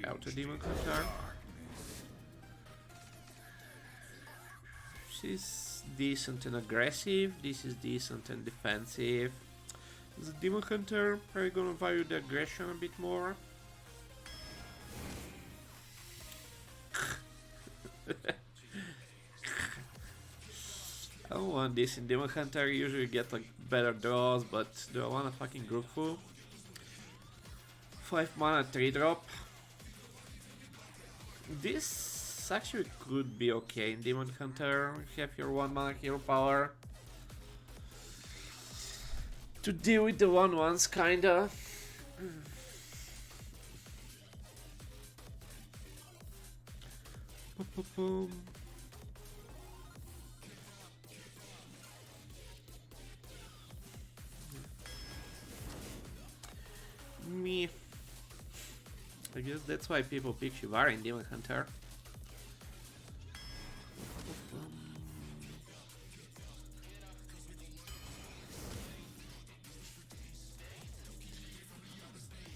out a Demon Hunter. She's decent and aggressive, this is decent and defensive. The Demon Hunter probably gonna value the aggression a bit more. I don't want this. In Demon Hunter you usually get like better draws, but do I want a fucking Grookfu? 5 mana 3 drop. This actually could be okay in Demon Hunter. You have your 1 mana hero power to deal with the 1/1s kinda. Me. I guess that's why people pick Shivara in Demon Hunter.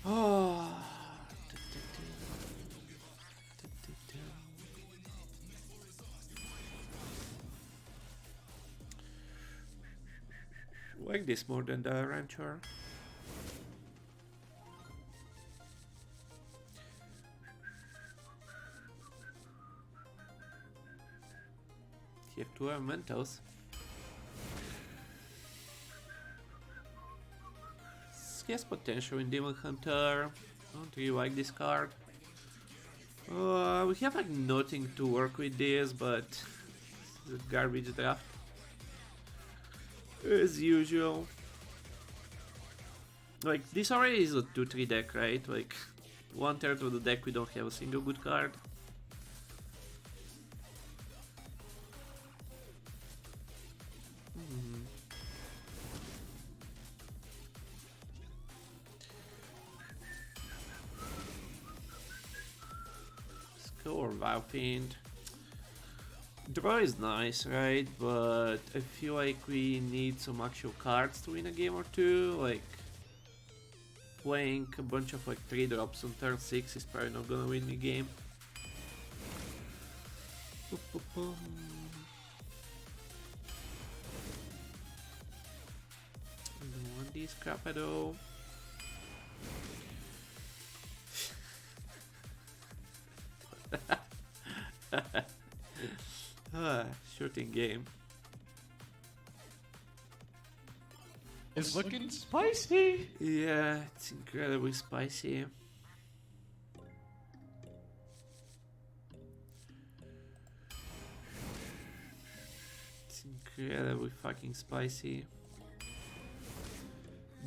Oh. Like this more than the Rancher. You have 2 elementals. He has potential in Demon Hunter. I don't really like this card. We have like nothing to work with this, but it's a garbage draft. As usual. Like, this already is a 2-3 deck, right? Like, 1/3 of the deck we don't have a single good card. Or Valfiend. Draw is nice, right? But I feel like we need some actual cards to win a game or two. Like, playing a bunch of like 3 drops on turn 6 is probably not gonna win the game. I don't want this crap at all. Shooting game. It's looking spicy. Yeah, it's incredibly spicy. It's incredibly fucking spicy.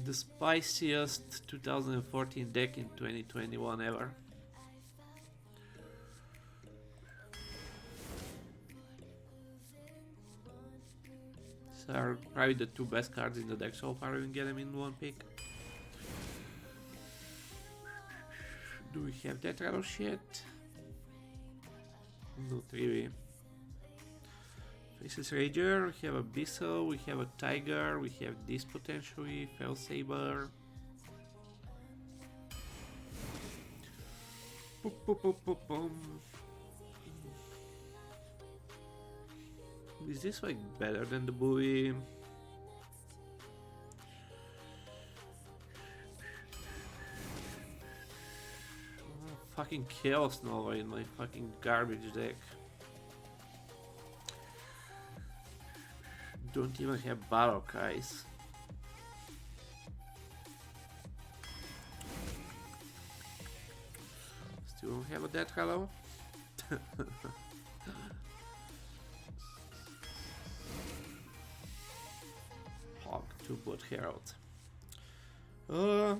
The spiciest 2014 deck in 2021 ever. Are probably the 2 best cards in the deck so far. We can get them in 1 pick. Do we have that rattle shit? Not really. Faceless Rager, we have Abyssal, we have a Tiger, we have this potentially, Fell Saber. Boop, boop, boop, boop, boom. Is this like better than the buoy? Oh, fucking Chaos Nova in my fucking garbage deck. Don't even have Battle Cries. Still don't have a Death Hollow. To Blood Herald.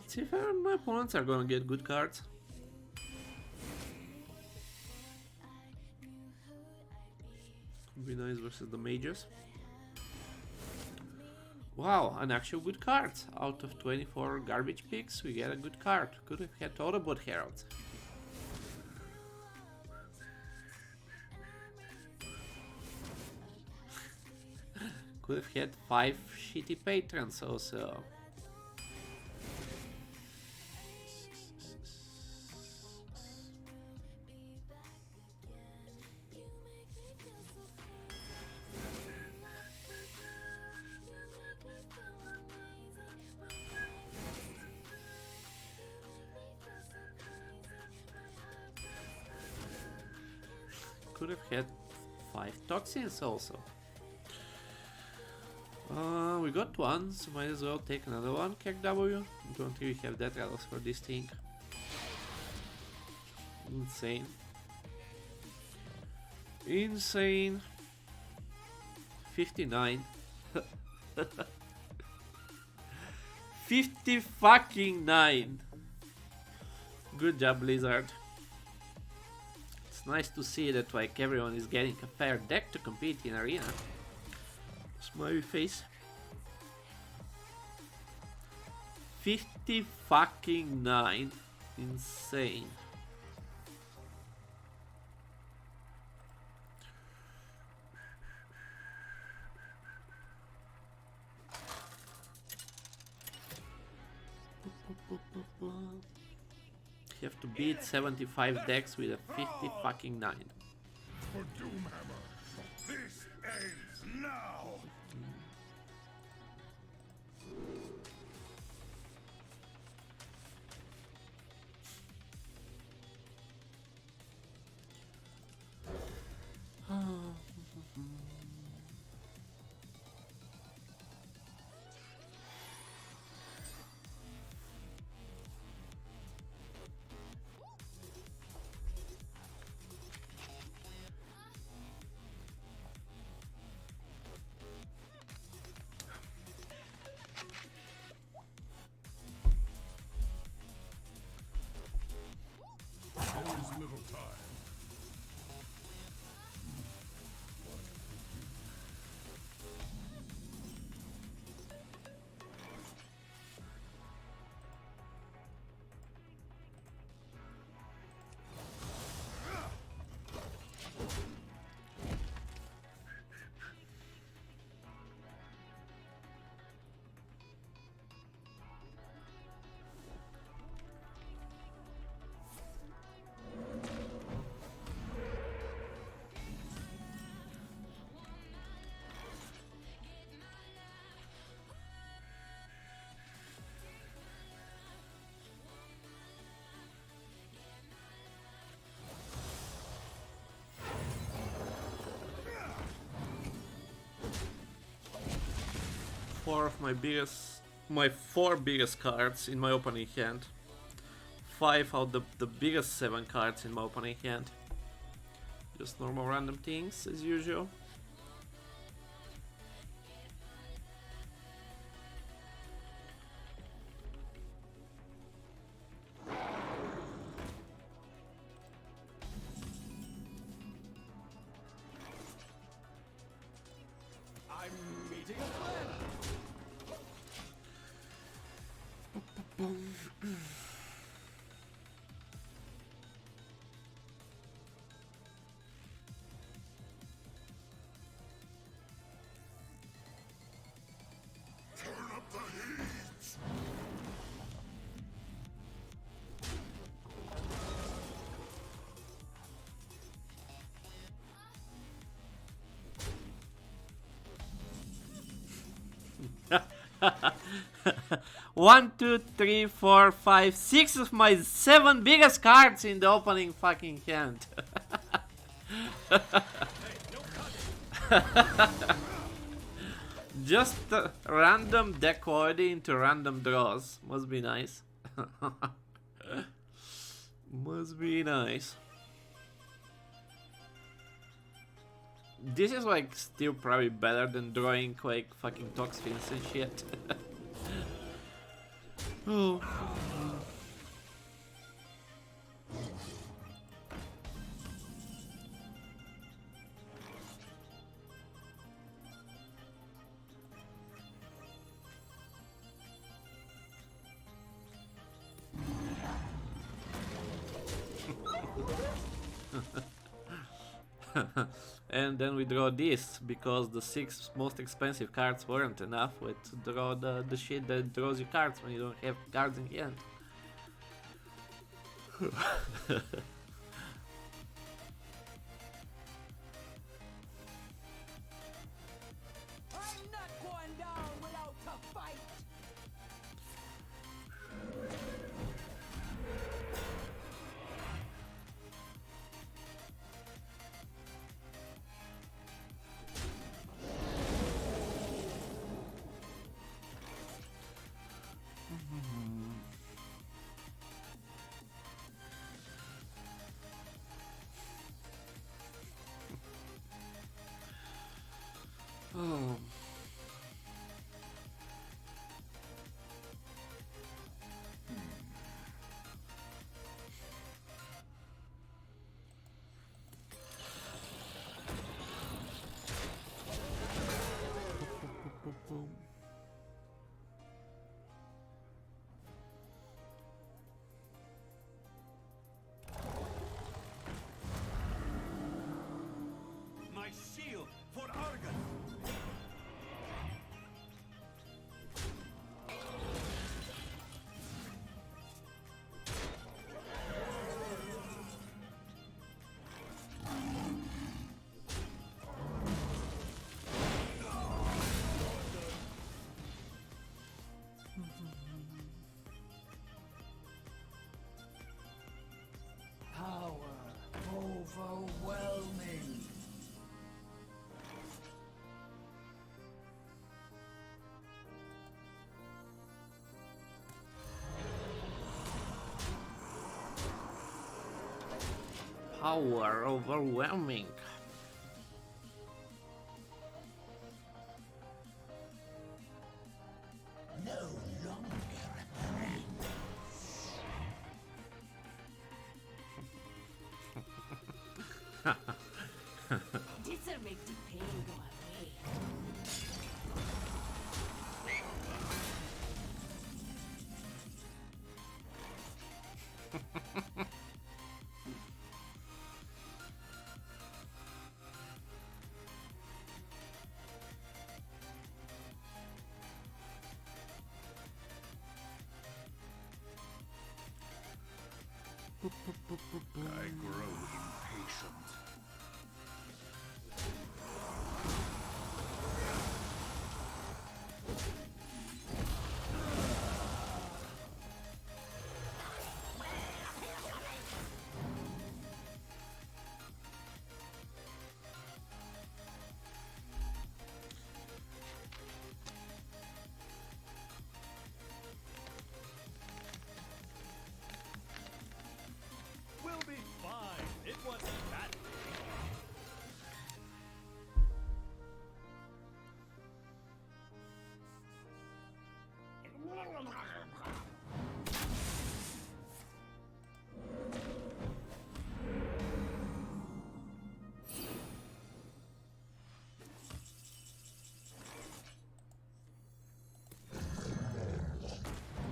See if my opponents are gonna get good cards. Could be nice versus the mages. Wow, an actual good card. Out of 24 garbage picks, we get a good card. Could have had all the Blood Heralds. Could have had 5 shitty patrons also. could have had 5 toxins also. We got one, so might as well take another one. Kek W. Don't really have that else for this thing. Insane. Insane. 59. 50 fucking 9. Good job, Blizzard. It's nice to see that like everyone is getting a fair deck to compete in Arena. Smiley face. 50 fucking 9. Insane. You have to beat 75 decks with a 50 fucking 9. For Doomhammer, this ends now. There's little time. My 4 biggest cards in my opening hand. 5 out of the biggest 7 cards in my opening hand. Just normal random things as usual. I'm meeting a plan. Turn up the heat. One, two, three, four, five, 6 of my 7 biggest cards in the opening fucking hand. Just random deck order into random draws. Must be nice. Must be nice. This is like still probably better than drawing like fucking toxins and shit. Oh. And then we draw this because the 6 most expensive cards weren't enough to draw the shit that draws you cards when you don't have cards in hand. I'm not going down without a fight. power overwhelming. This'll make the pain go away. I grow impatient. We'll be fine. It wasn't that big.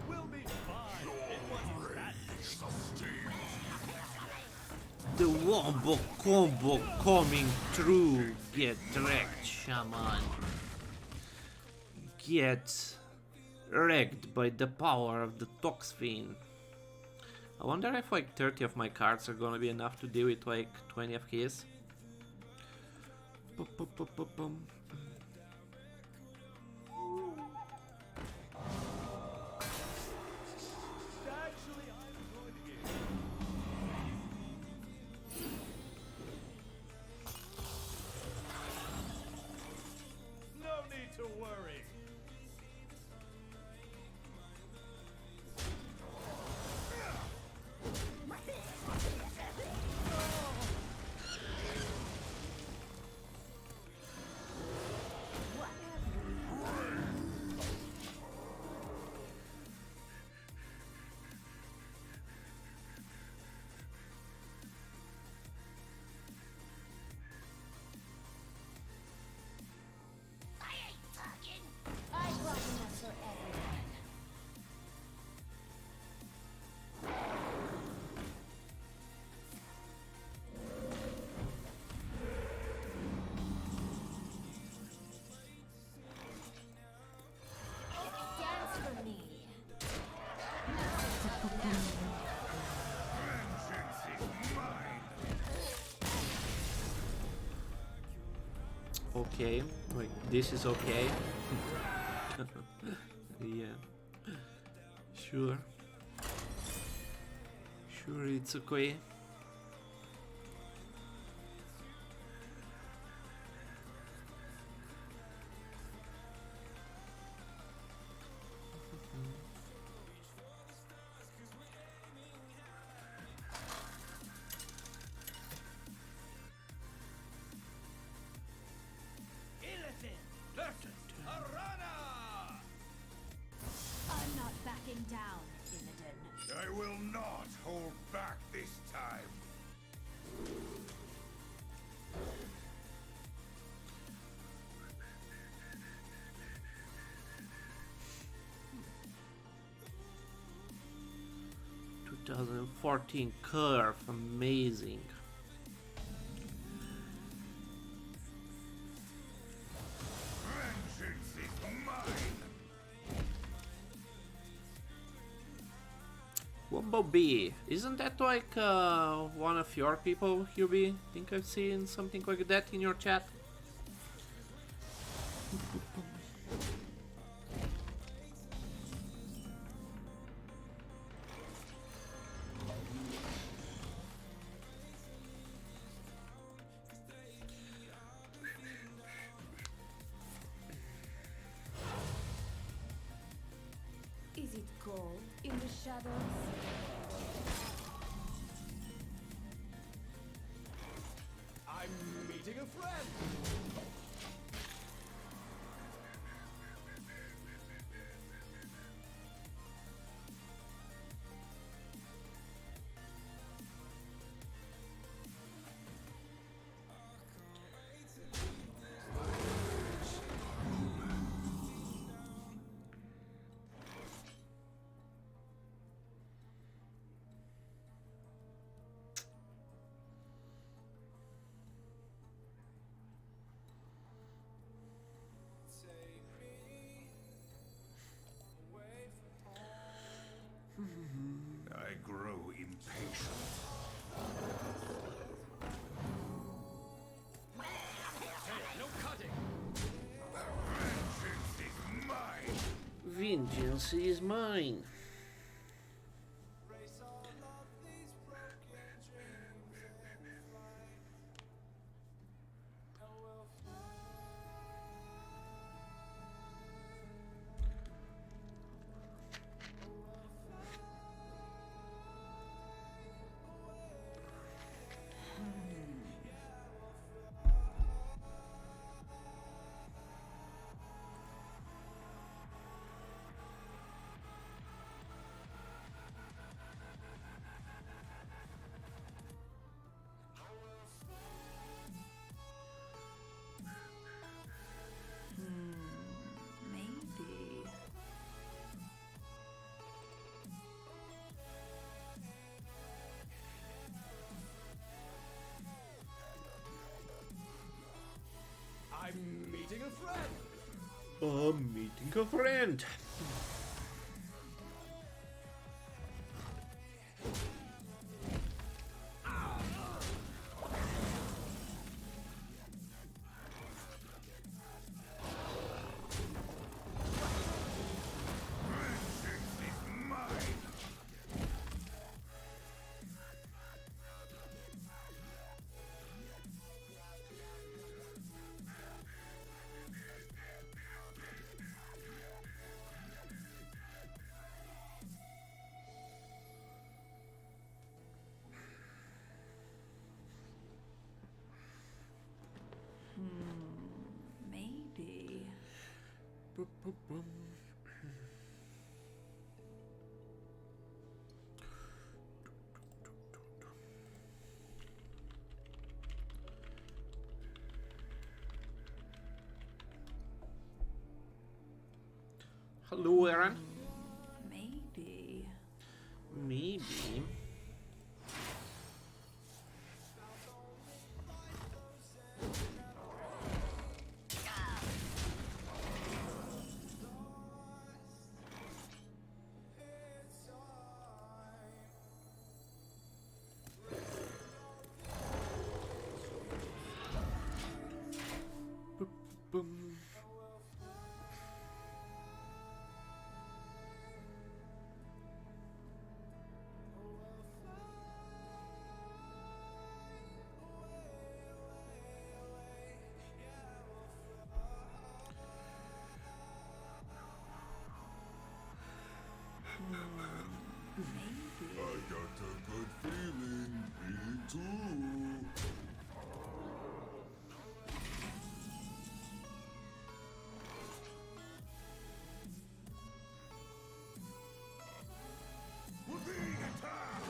We'll be fine. It wasn't that big. The wombo combo coming through. Get wrecked, shaman. Get wrecked by the power of the Toxfiend. I wonder if like 30 of my cards are gonna be enough to deal with like 20 of his. Bum. Actually, I enjoyed the game. No need to worry. I brought enough for everyone. Dance for me. Okay, like this is okay. Yeah, sure, it's okay. Arana! I'm not backing down, Illidan. I will not hold back this time. Two 2014 curve, amazing. Vengeance is mine. Wombo B, isn't that like one of your people, Hubie? Think I've seen something like that in your chat. Is it cold in the shadows? I grow impatient. Hey, no cutting. Vengeance is mine. Vengeance is mine. Maybe. I'm meeting a friend. I'm meeting a friend. Vengeance is mine. Maybe. Hello, Aaron. Maybe. Maybe. Boom. Maybe. I got a good feeling. Me too. We're being attacked.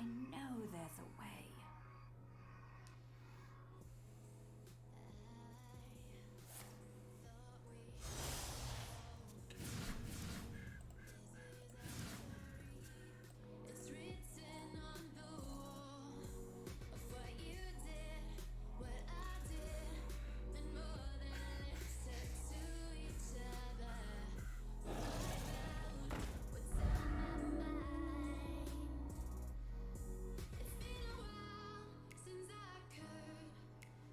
I know there's a way. It's written on the wall of what you did, what I did, and more than listen to each other. What about what's on my mind? It's been a while since I could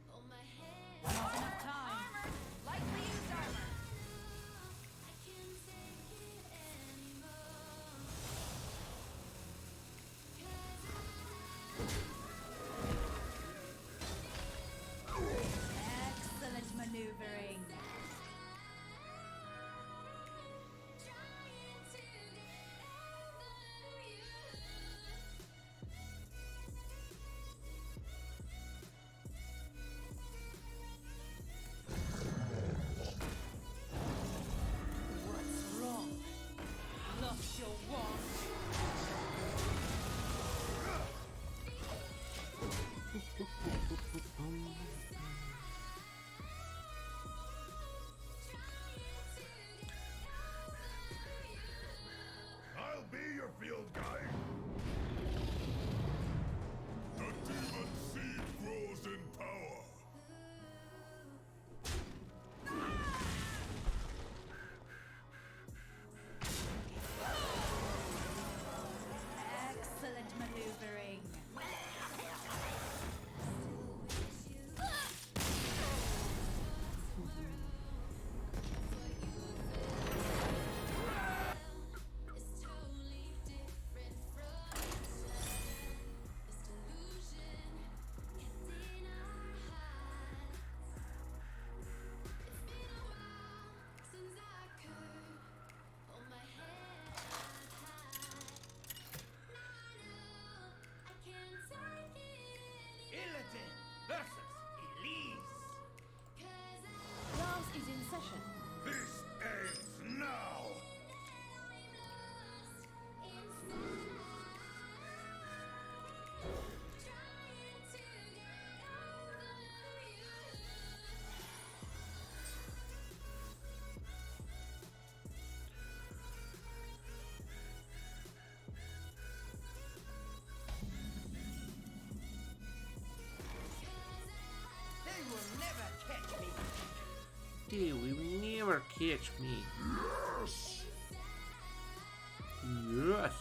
hold my head. Not enough time. Lightly used armor. I can't take it anymore. Excellent maneuvering. Trying to get over you. What's wrong? Lost your watch. I'll be your field guide. The demon seed grows in power. Excellent maneuvering. It's totally different from each other. This delusion kept in our hearts. It's been a while since I could hold my head high. Now I know I can't take it Illidan versus Elise. cause Class is in session. This ends now. I'm lost inside. Trying to get over you. They will never catch me. They will never catch me. Yes. Yes.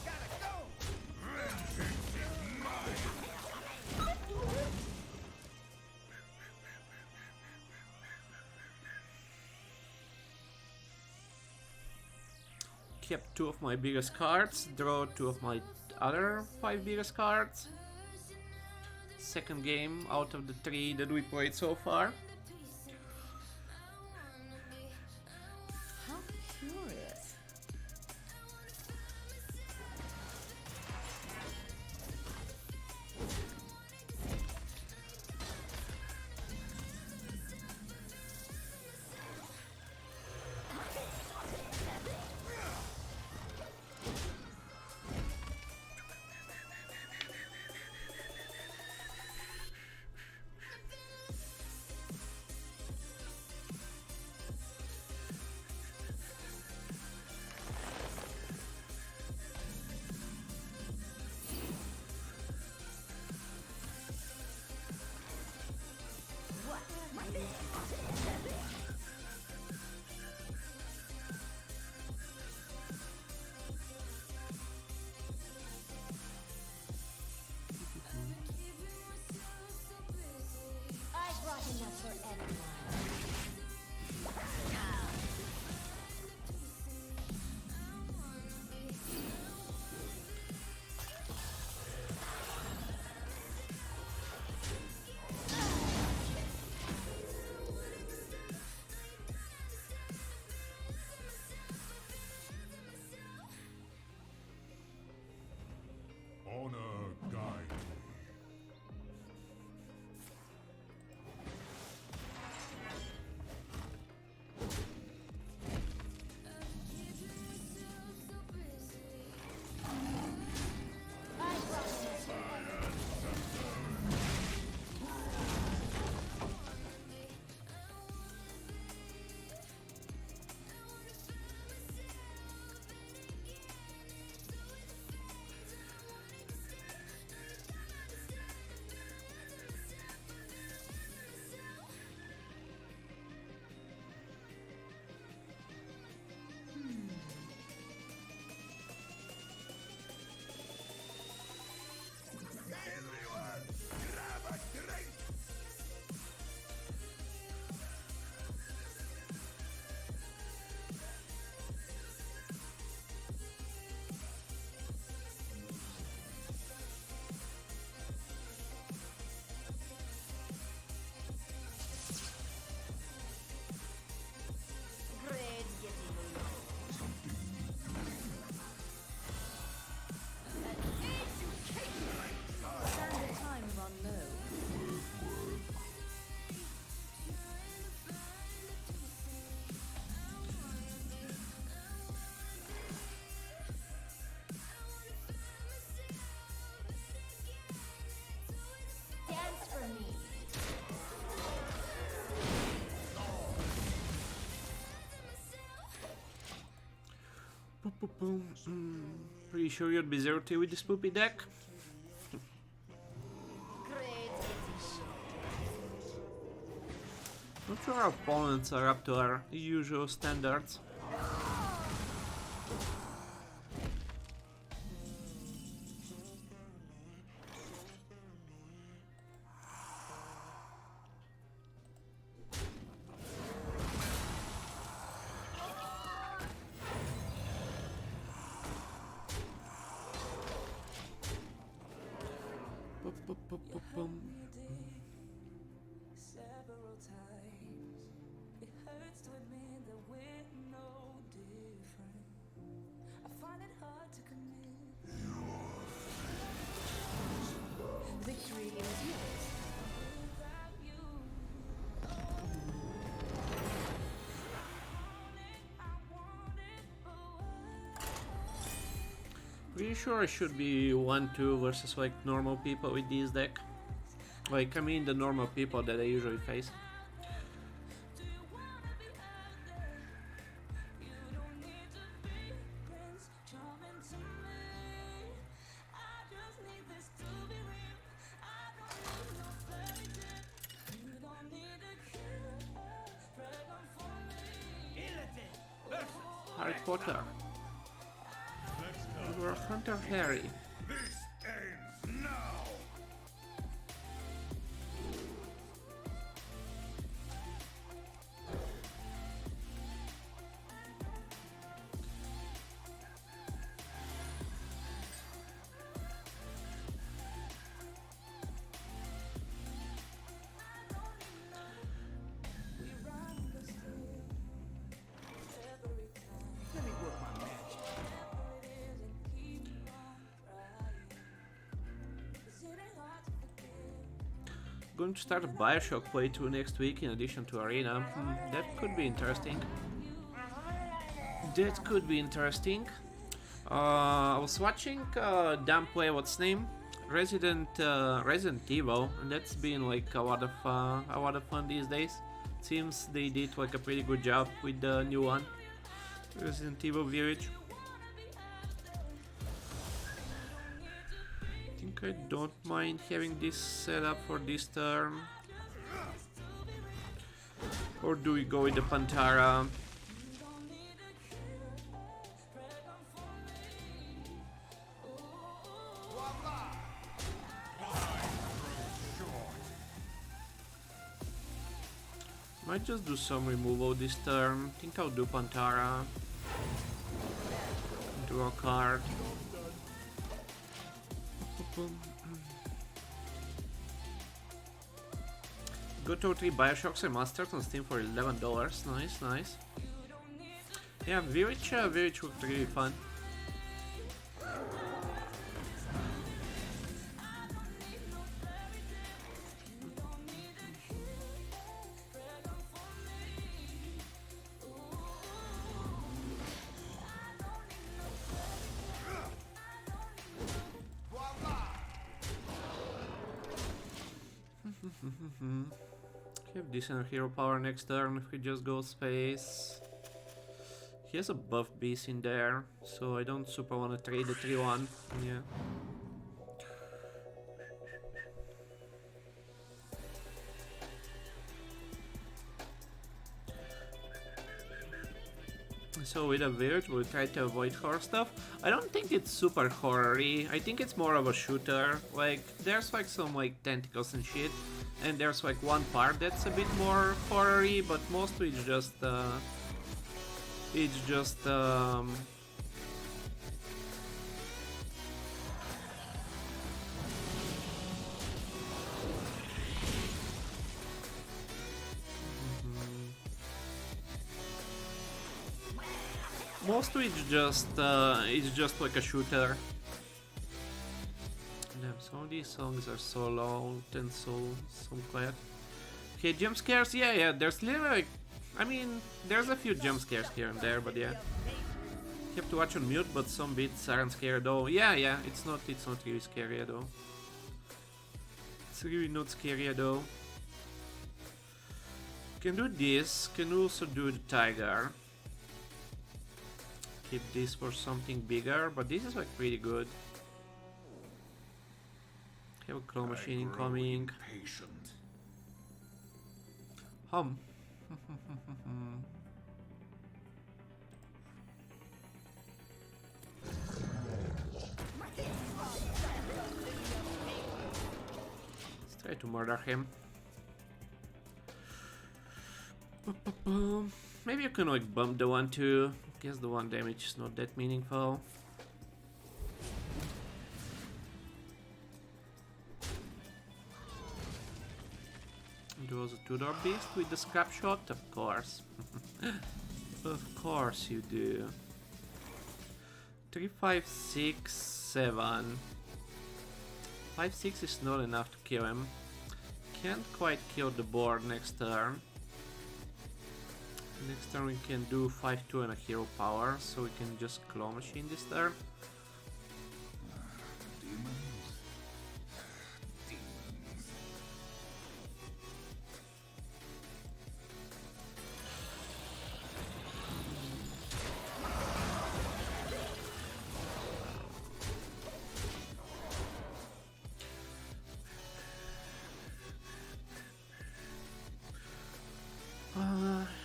Gotta go. Vengeance is mine. Kept 2 of my biggest cards, draw 2 of my other 5 biggest cards. Second game out of the 3 that we played so far. How curious. Pretty sure you'd be 0-2 with this poopy deck. Great decision. Not sure our opponents are up to our usual standards. Several times. It hurts to admit that we're no different. I find it hard to commit. Victory is yours. Without you. I want it. Pretty sure I should be 1-2 versus like normal people with this deck. Like, I mean the normal people that I usually face. Do you wanna be out there? You don't need to be Prince Charming to me. I just need this to be real. I don't need no fairy tale. You don't need a killer. Pregnant for me. Illidan versus Harry Potter. Let's go. You are Hunter Harry. This ends now. We run the still every time. Let me work my magic. Whatever it is, and keep on trying. 'Cause it ain't hard to forgive. Going to start a Bioshock playthrough next week in addition to Arena. That could be interesting. That could be interesting. I was watching Dan play what's name? Resident Evil, and that's been like a lot of fun these days. Seems they did like a pretty good job with the new one, Resident Evil Village. I think I don't mind having this set up for this turn. Or do we go with the Pantara? Might just do some removal this turn. Think I'll do Pantara. Draw a card. Got to 3 Bioshocks Remastered on Steam for $11. Nice, nice. Yeah, Village looked really fun. Have decent hero power next turn if he just goes space. He has a buff beast in there, so I don't super want to trade the 3-1. Yeah. So with a Village, we'll try to avoid horror stuff. I don't think it's super horror-y. I think it's more of a shooter. Like, there's like some like tentacles and shit. And there's like one part that's a bit more horror-y, but mostly it's just mostly it's just like a shooter. Damn, some of these songs are so loud and so quiet. Okay, jump scares, yeah, there's literally like, I mean, there's a few jump scares here and there, but yeah. You have to watch on mute, but some bits aren't scary though. Yeah, it's not really scary at all. It's really not scary at all. Can do this, can also do the tiger. keep this for something bigger, but this is like pretty good. Have a claw machine incoming. Patient. Hum. Let's try to murder him. Maybe you can like bump the 1-2. Guess the 1 damage is not that meaningful. There was a 2-door beast with the scrap shot? Of course. Of course you do. 3, 5, 6, 7. 5, 6 is not enough to kill him. Can't quite kill the board next turn. Next turn we can do 5-2 and a hero power, so we can just claw machine this turn. Demons. Demons.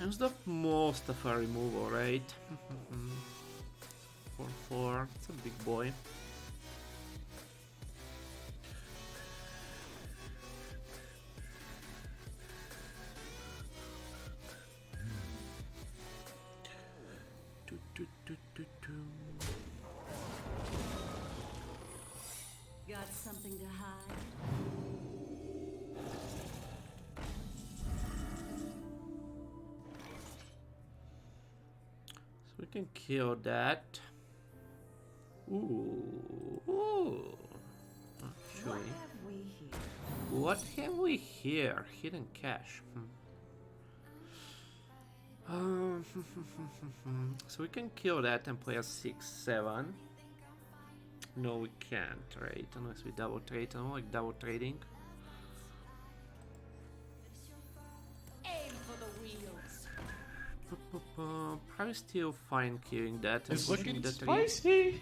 Ends up most of our removal, right? 4-4, it's a big boy. Got something to hide? So we can kill that. Ooh. Actually, what have we here? Hidden cache. So we can kill that and play a 6-7. No, we can't, right? Unless we double trade. I don't like double trading. Aim for the wheels. Probably still fine killing that and It's pushing looking the 3. spicy.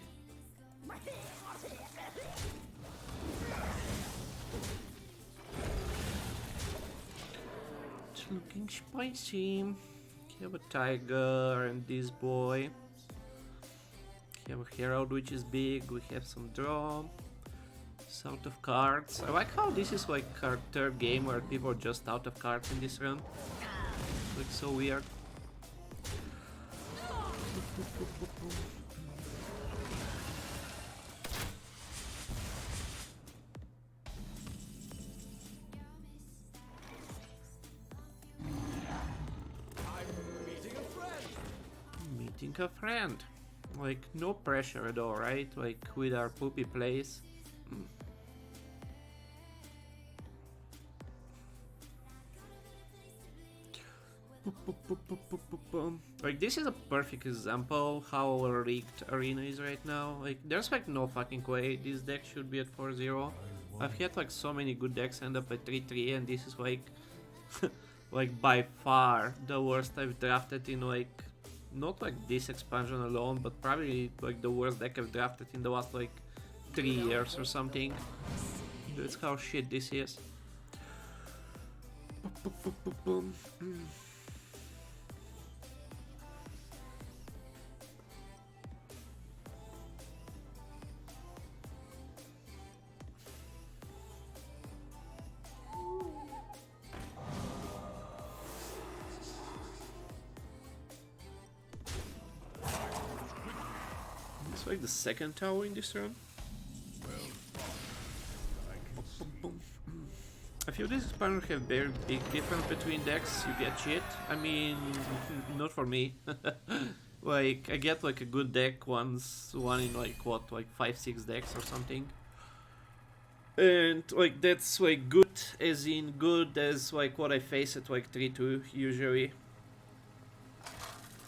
It's looking spicy. Have a tiger and this boy. Have a herald which is big. We have some draw. It's out of cards. I like how this is like our 3rd game where people are just out of cards in this run. Looks so weird. Meeting a friend. Like, no pressure at all, right? Like, with our poopy plays. Like, this is a perfect example how rigged Arena is right now. Like, there's like no fucking way this deck should be at 4-0. I've had like so many good decks end up at 3-3, and this is like like by far the worst I've drafted in like not like this expansion alone, but probably like the worst deck I've drafted in the last like 3 years or something. That's how shit this is. It's like the 2nd tower in this run. I feel this expansion have very big difference between decks. You get shit. I mean, not for me. Like, I get like a good deck once, one in like what, like 5-6 decks or something. And like that's like good as in good as like what I face at like 3-2 usually.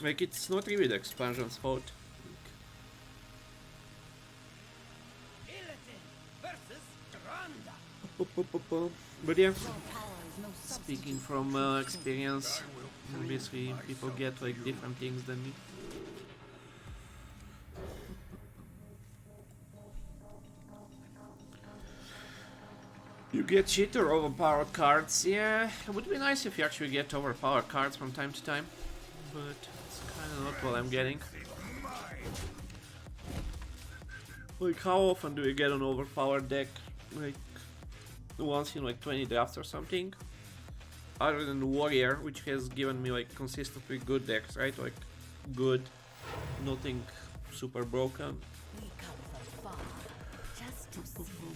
Like, it's not really the expansion's fault. But yeah, speaking from experience, obviously people get like different things than me. Get cheat or overpowered cards. Yeah, it would be nice if you actually get overpowered cards from time to time, but it's kind of not what I'm getting. Like, how often do you get an overpowered deck? Like, once in like 20 drafts or something? Other than Warrior, which has given me like consistently good decks, right? Like, good, nothing super broken. We come from far just to see you.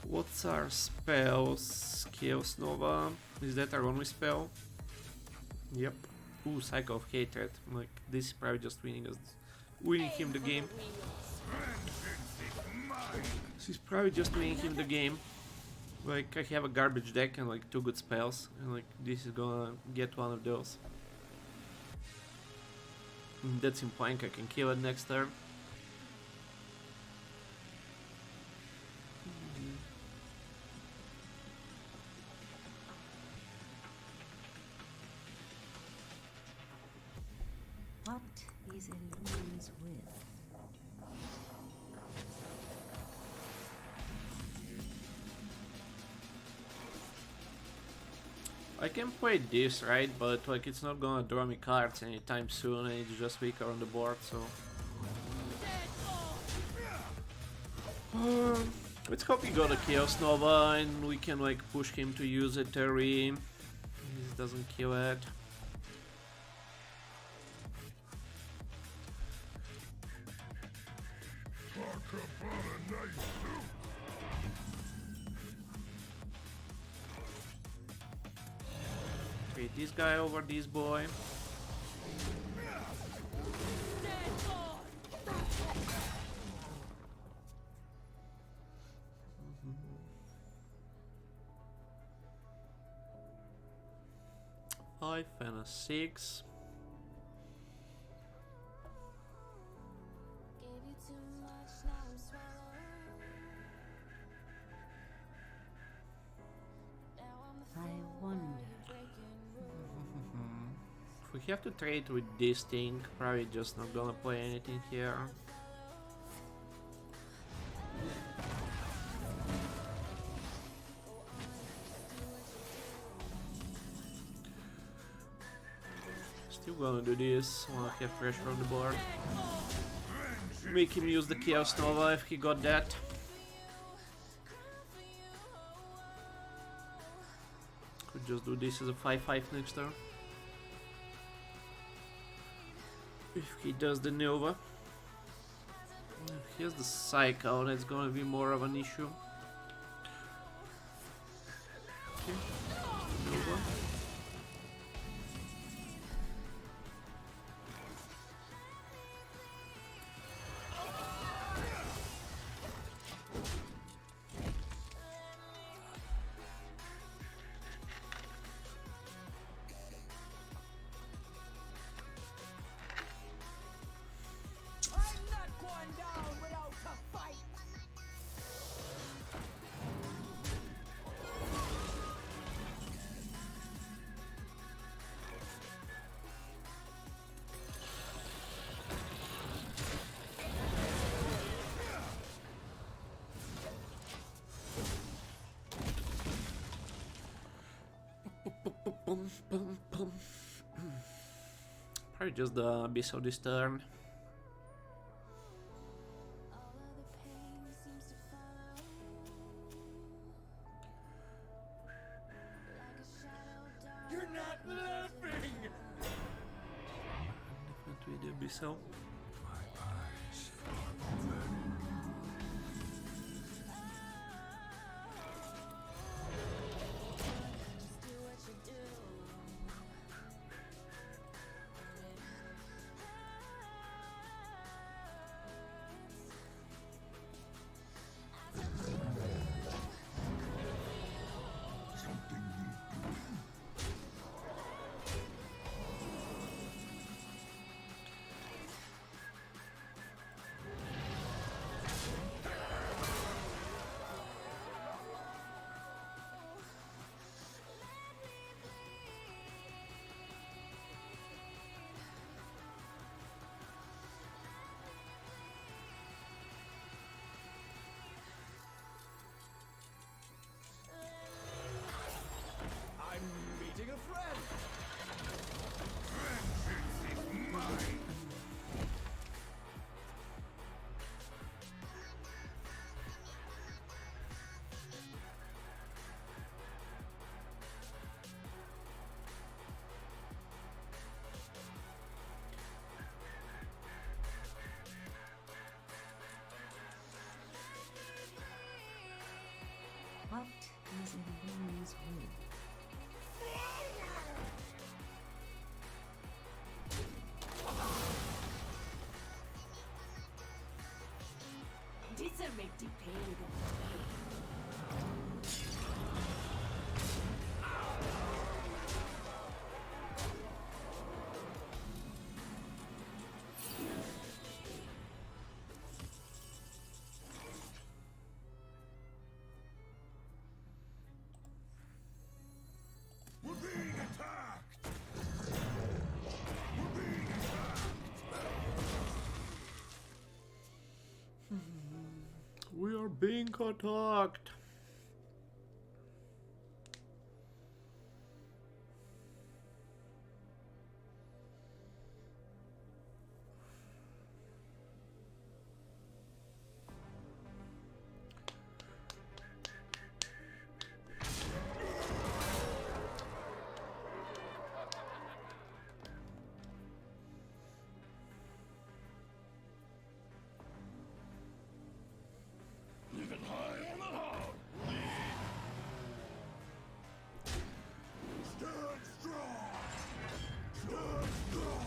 What's our spells? Chaos Nova. Is that our only spell? Yep. Ooh, Cycle of Hatred. Like, this is probably just winning him the game. This is probably just winning him the game. Like, I have a garbage deck and like 2 good spells, and like this is gonna get one of those. And that's implying I can kill it next turn. What is Illumin's will? I can play this, right? But like it's not gonna draw me cards anytime soon, and it's just weaker on the board, so. Let's hope he got a Chaos Nova and we can like push him to use it early. This doesn't kill it. Trade this guy over this boy. Five and a 6. Gave you too much, now I'm swallowed. Now I'm the I fool wonder. breaking rules. If we have to trade with this thing, probably just not gonna play anything here. Still gonna do this, wanna have pressure on the board. Make him use the Chaos Nova if he got that. Could just do this as a 5-5 next turn. If he does the Nova. If he has the Cycle, that's gonna be more of an issue. Okay. Nova. I'm not going down without a fight. Bum, bum, bum. Probably just the Abyss of this turn. All of the pain seems to follow. Like a shadow dark. You're not laughing. Definitely the Abyssal. Just do what you do. always win. Deserve to pay the We're being attacked! We're being attacked! We are being attacked. Living high on the hog! Stand strong! Stand strong!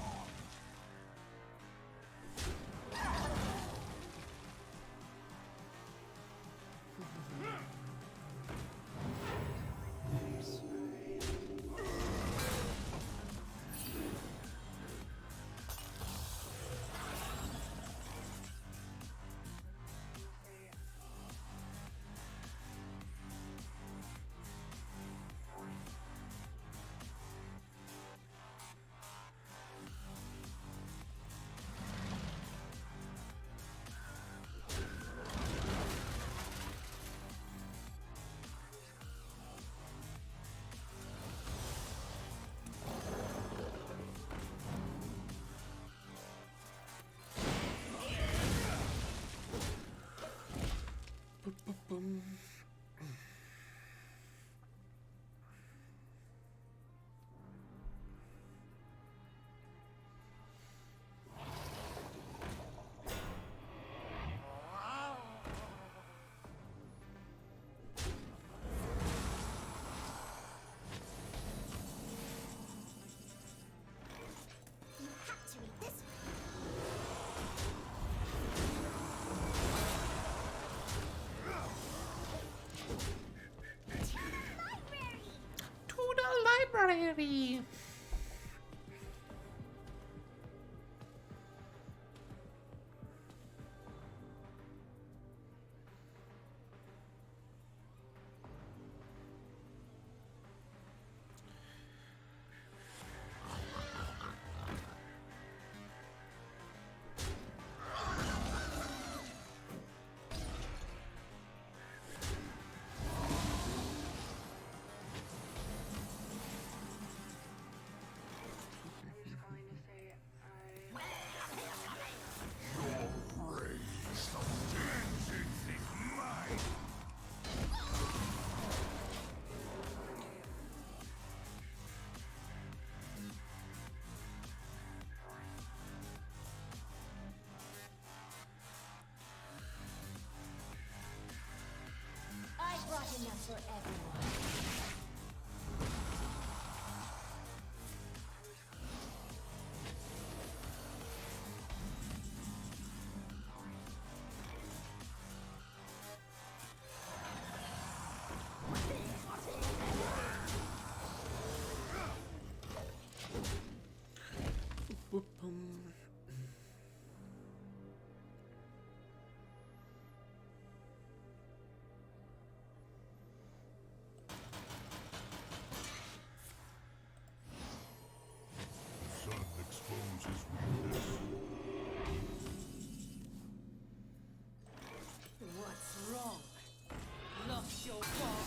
You have to read this. Library! To the library. Praise the vengeance is mine! I brought enough for everyone. Sun exposes weakness. What's wrong? Lost your ball.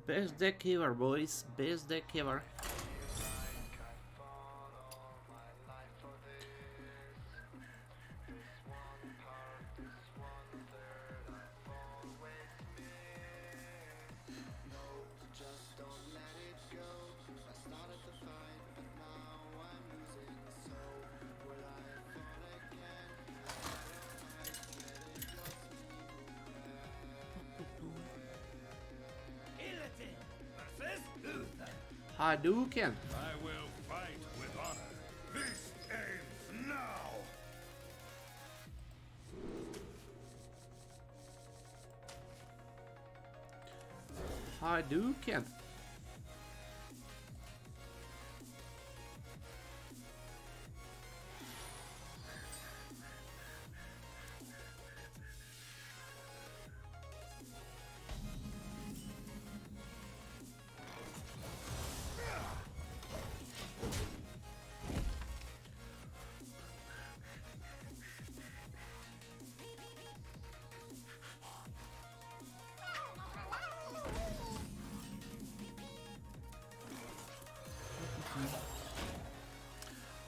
Best deck ever, boys. Best deck ever. Just don't let it go. I started the Hadouken! I will fight with honor. This ends now! Hadouken!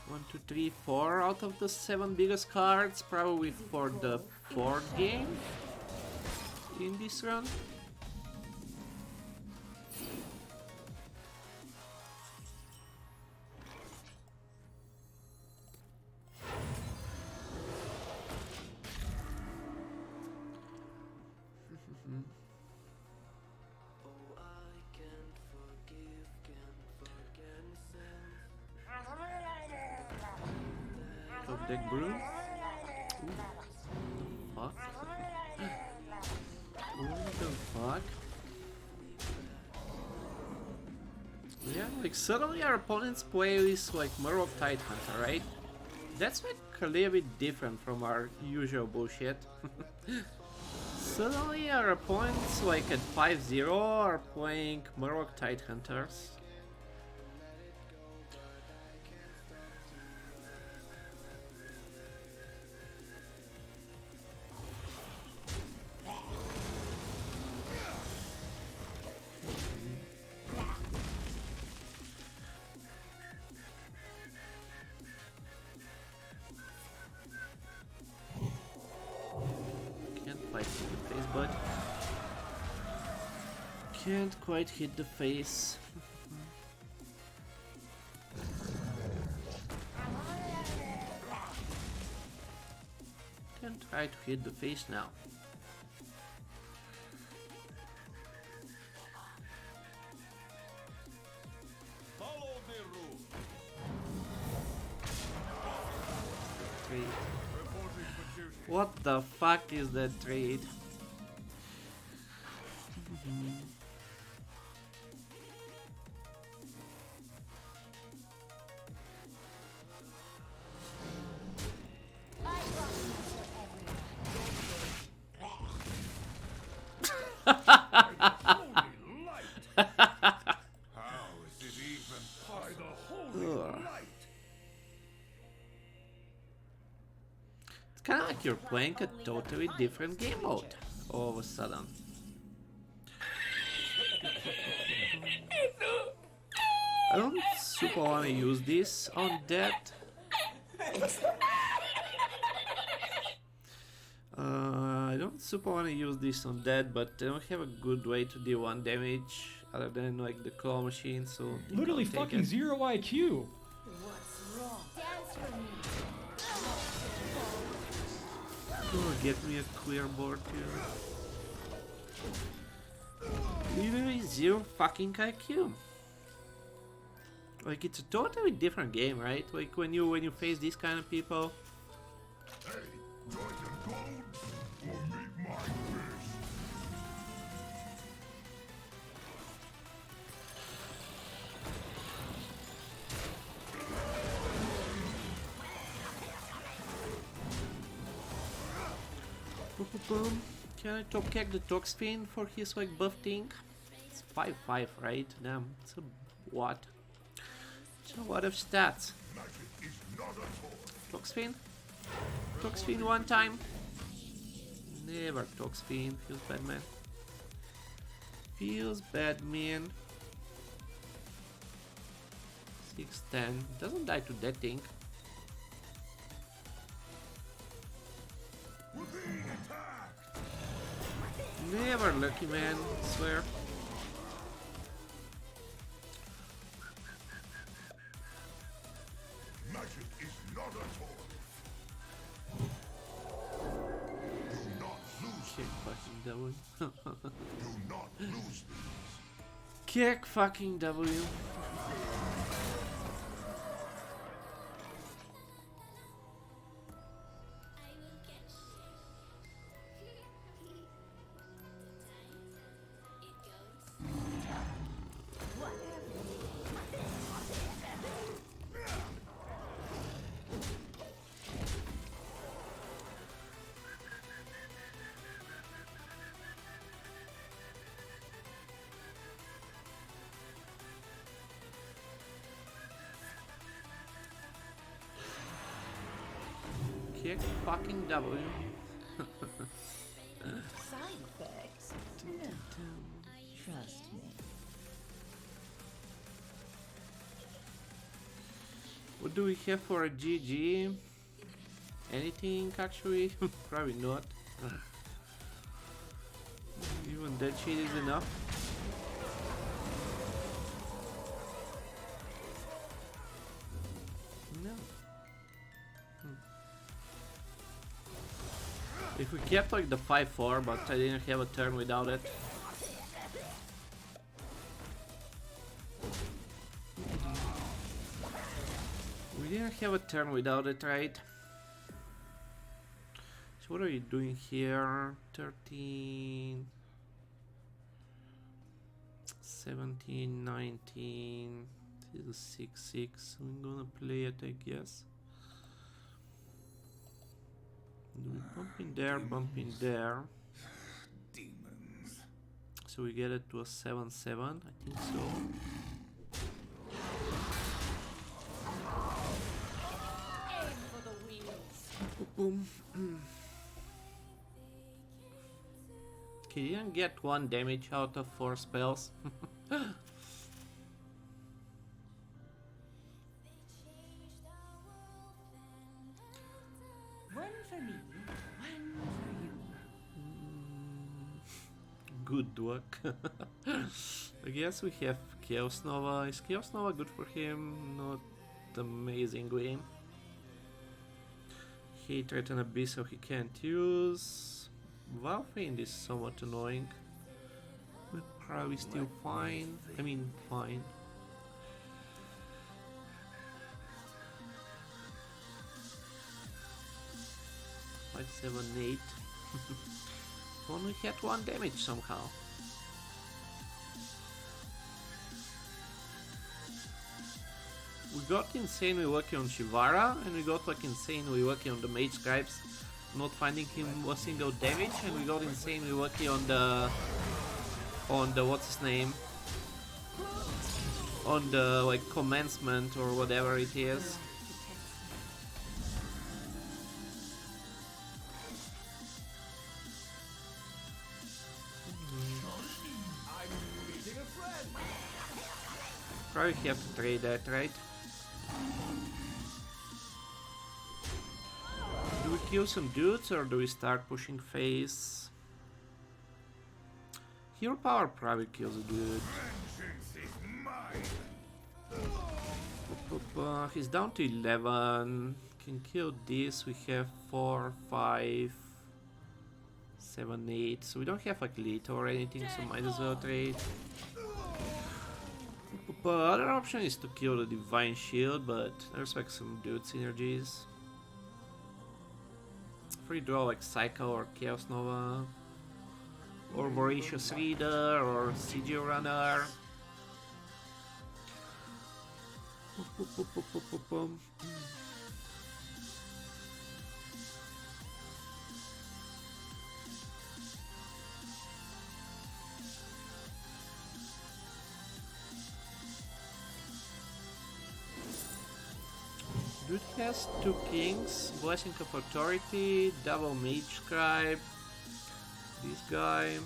One, two, three, four out of the 7 biggest cards, probably for the 4th game in this run. Top deck brew. Fuck. What the fuck? Yeah, like suddenly our opponents play is like Murloc Tidehunter, right? That's like a little bit different from our usual bullshit. Suddenly our opponents like at 5-0 are playing Murloc Tidehunters. Can't quite hit the face. Can try to hit the face now. Follow the rule. Trade. Reporting for duty. What the fuck is that trade? Holy light! How is it even By possible? the holy Ugh. light! It's kind of like you're playing a totally different game mode all of a sudden. I don't super want to use this on that. I don't super want to use this on that, but I don't have a good way to deal 1 damage other than like the claw machine, so I think Literally I'll take fucking it. 0 IQ. What's wrong? Dance for me. Oh, get me a clear board here. Literally 0 fucking IQ. Like it's a totally different game, right? Like when you face these kind of people. Hey, join the gold or meet my fist. Boom, boom, boom. Can I top kick the dog spin for his like buff thing? It's 5-5, right? Damn, it's a what? It's a lot of stats. Magic is not a toy. Dog spin? Dog spin 1 time? Never dog spin. Feels bad, man. Feels bad, man. 6-10. Doesn't die to that thing. We're being attacked. Never lucky, man. Swear. Magic is not a toy. Do not lose. Kick fucking W. Do not lose these. Kick fucking W. Check fucking W. Side effects? No. Trust me. What do we have for a GG? Anything actually? Probably not. Even that shit is enough. No. If we kept like the 5-4, but I didn't have a turn without it. We didn't have a turn without it, right? So what are you doing here? 13, 17, 19. This is a 6-6. I'm gonna play it, I guess. Do we bump in there, bump in there? Demons. So we get it to a 7-7, I think so. Aim for the wheels. Boom. Okay, you didn't get 1 damage out of 4 spells. One for me, one for you. Good luck. I guess we have Chaos Nova. Is Chaos Nova good for him? Not amazingly. Hatred and Abyss, so he can't use. Valfiend is somewhat annoying. But probably still fine. I mean, fine. Five, 7, 8. Only had 1 damage somehow. We got insanely lucky on Shivara, and we got like insanely lucky on the Mage Scribes, not finding him a single damage, and we got insanely lucky on the what's his name? On the like commencement or whatever it is. I'm meeting a friend. Probably have to trade that, right? Do we kill some dudes or do we start pushing face? Hero power probably kills a dude. Vengeance is mine. He's down to 11. Can kill this. We have 4, 5, 7, 8. So we don't have like lethal or anything, so might as well trade. Other option is to kill the Divine Shield, but there's like some dude synergies. Free draw like Psycho or Chaos Nova, or Voracious Reader or CG Runner. Dude has 2 kings, Blessing of Authority, double Mage Scribe, this guy.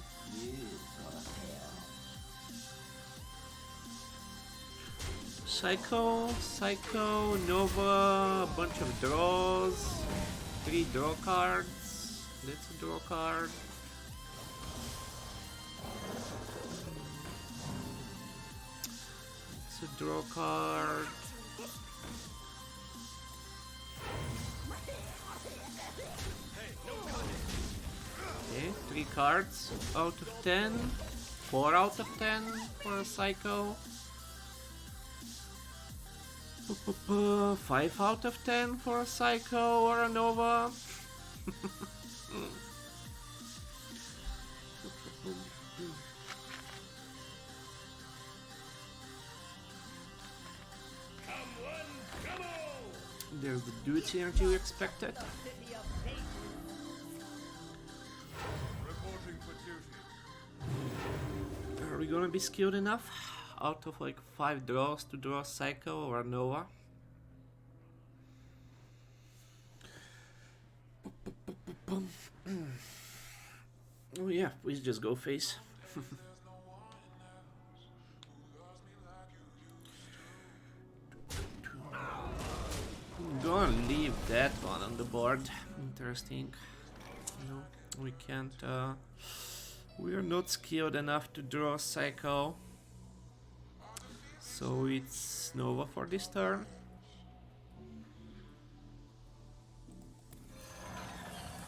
Psycho, Nova, a bunch of draws, 3 draw cards, that's a draw card. It's a draw card. Okay, 3 cards out of 10, 4 out of 10 for a Psycho. 5 out of 10 for a Psycho or a Nova. There's the dude synergy we expected. Reporting for duty. Are we gonna be skilled enough out of like 5 draws to draw Psycho or Nova? Boom. Oh yeah, please just go face. I'm gonna leave that one on the board. Interesting. No, we can't. We are not skilled enough to draw Psycho. So it's Nova for this turn.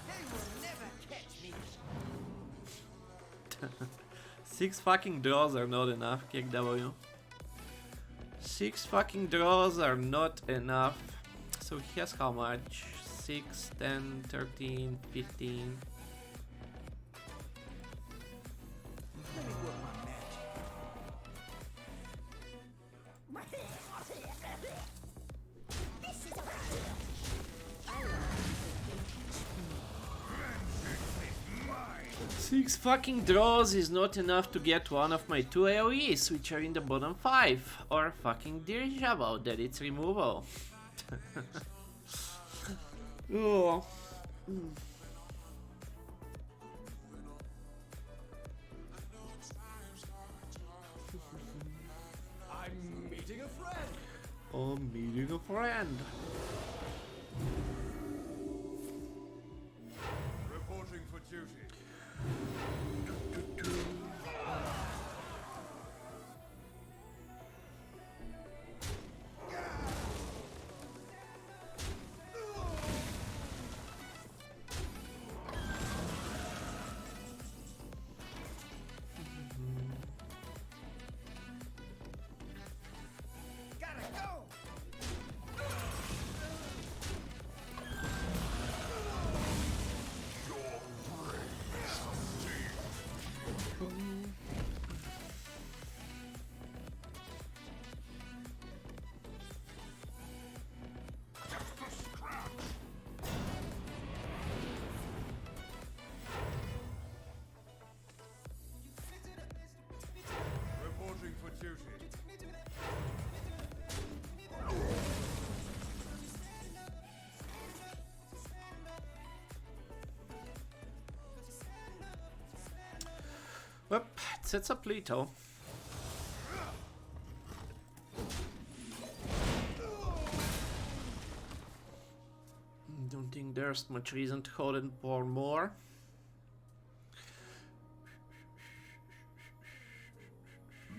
They will never catch me. 6 fucking draws are not enough, kick W. 6 fucking draws are not enough. So he has how much? 6, 10, 13, 15. Let me work my magic. Six fucking draws is not enough to get one of my 2 AoEs, which are in the bottom 5. Or fucking dirigible that it's removal. Oh. I'm meeting a friend. I'm meeting a friend. Reporting for duty. Gotta go. Reporting for duty. Well, it sets up Leto. Don't think there's much reason to hold it for more.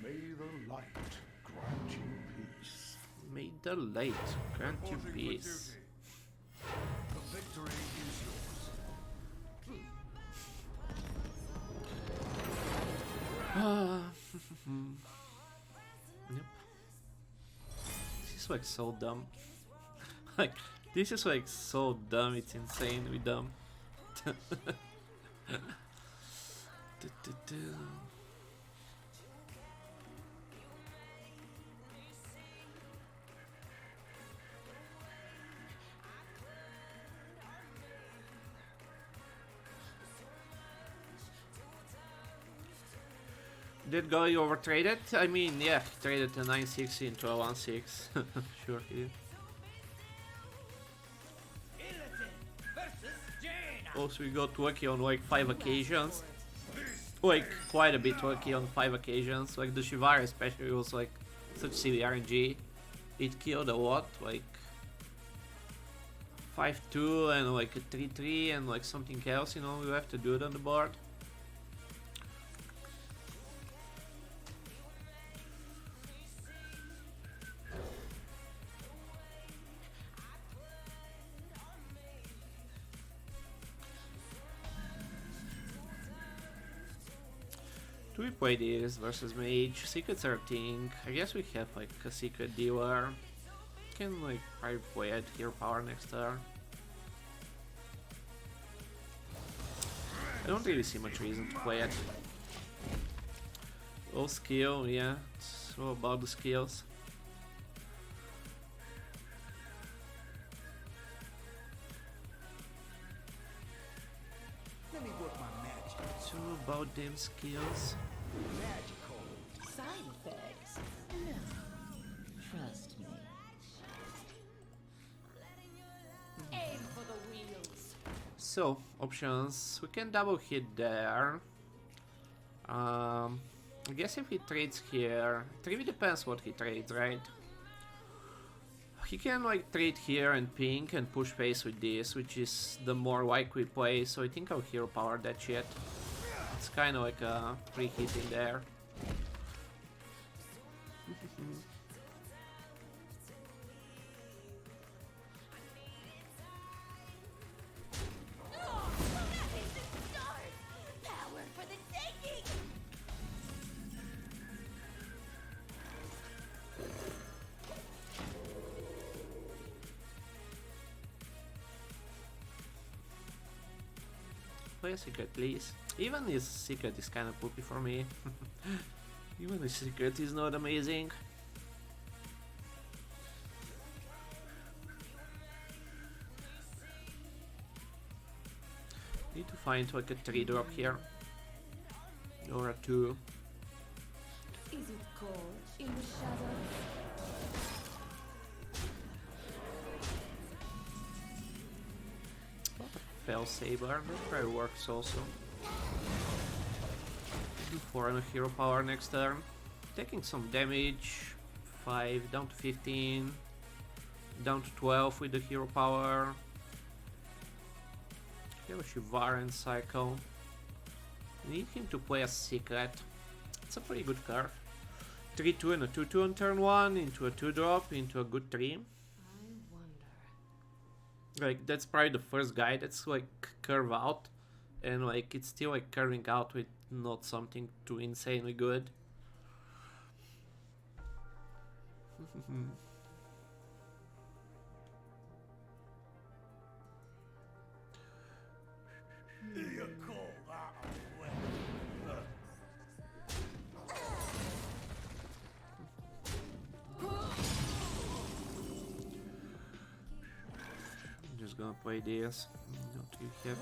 May the light grant you peace. May the light grant you Reporting peace. for duty. The victory is yours. Yep. This is like so dumb. Like, this is like so dumb, it's insanely dumb. Did Goy overtrade it? I mean, yeah, he traded a 960 into a 1-6. Sure he did. Also, we got lucky on like 5 occasions. Like, quite a bit lucky on 5 occasions. Like, the Shivara especially was like such silly RNG. It killed a lot, like 5-2 and like a 3-3 and like something else, you know, we have to do it on the board. Do we play this versus Mage? Secrets are a thing. I guess we have like a secret dealer. Can like probably play at Hero Power next turn. I don't really see much reason to play it. All skill, yeah. It's all about the skills. Let me work my magic. It's all about them skills. Magical. Side effects? No. Trust me. so options. We can double hit there. I guess if he trades here, it really depends what he trades, right? He can like trade here and pink and push face with this, which is the more likely play, so I think I'll hero power that shit. It's kind of like a free hitting there. Power for the taking! Play a secret, please. Even his secret is kind of poopy for me. Even his secret is not amazing. Need to find like a 3-drop here. Or a 2. Is it cold in the shadows? Fell Saber, that probably works also. Do 4 on a hero power next turn. Taking some damage. 5 down to 15. Down to 12 with the hero power. Have a Barrens cycle. Need him to play a secret. It's a pretty good card. 3-2 and a 2-2 on turn 1, into a 2-drop, into a good 3. I wonder. Like, that's probably the first guy that's like curve out. And like, it's still like curving out with not something too insanely good. You're cold. Just gonna play this. Not you have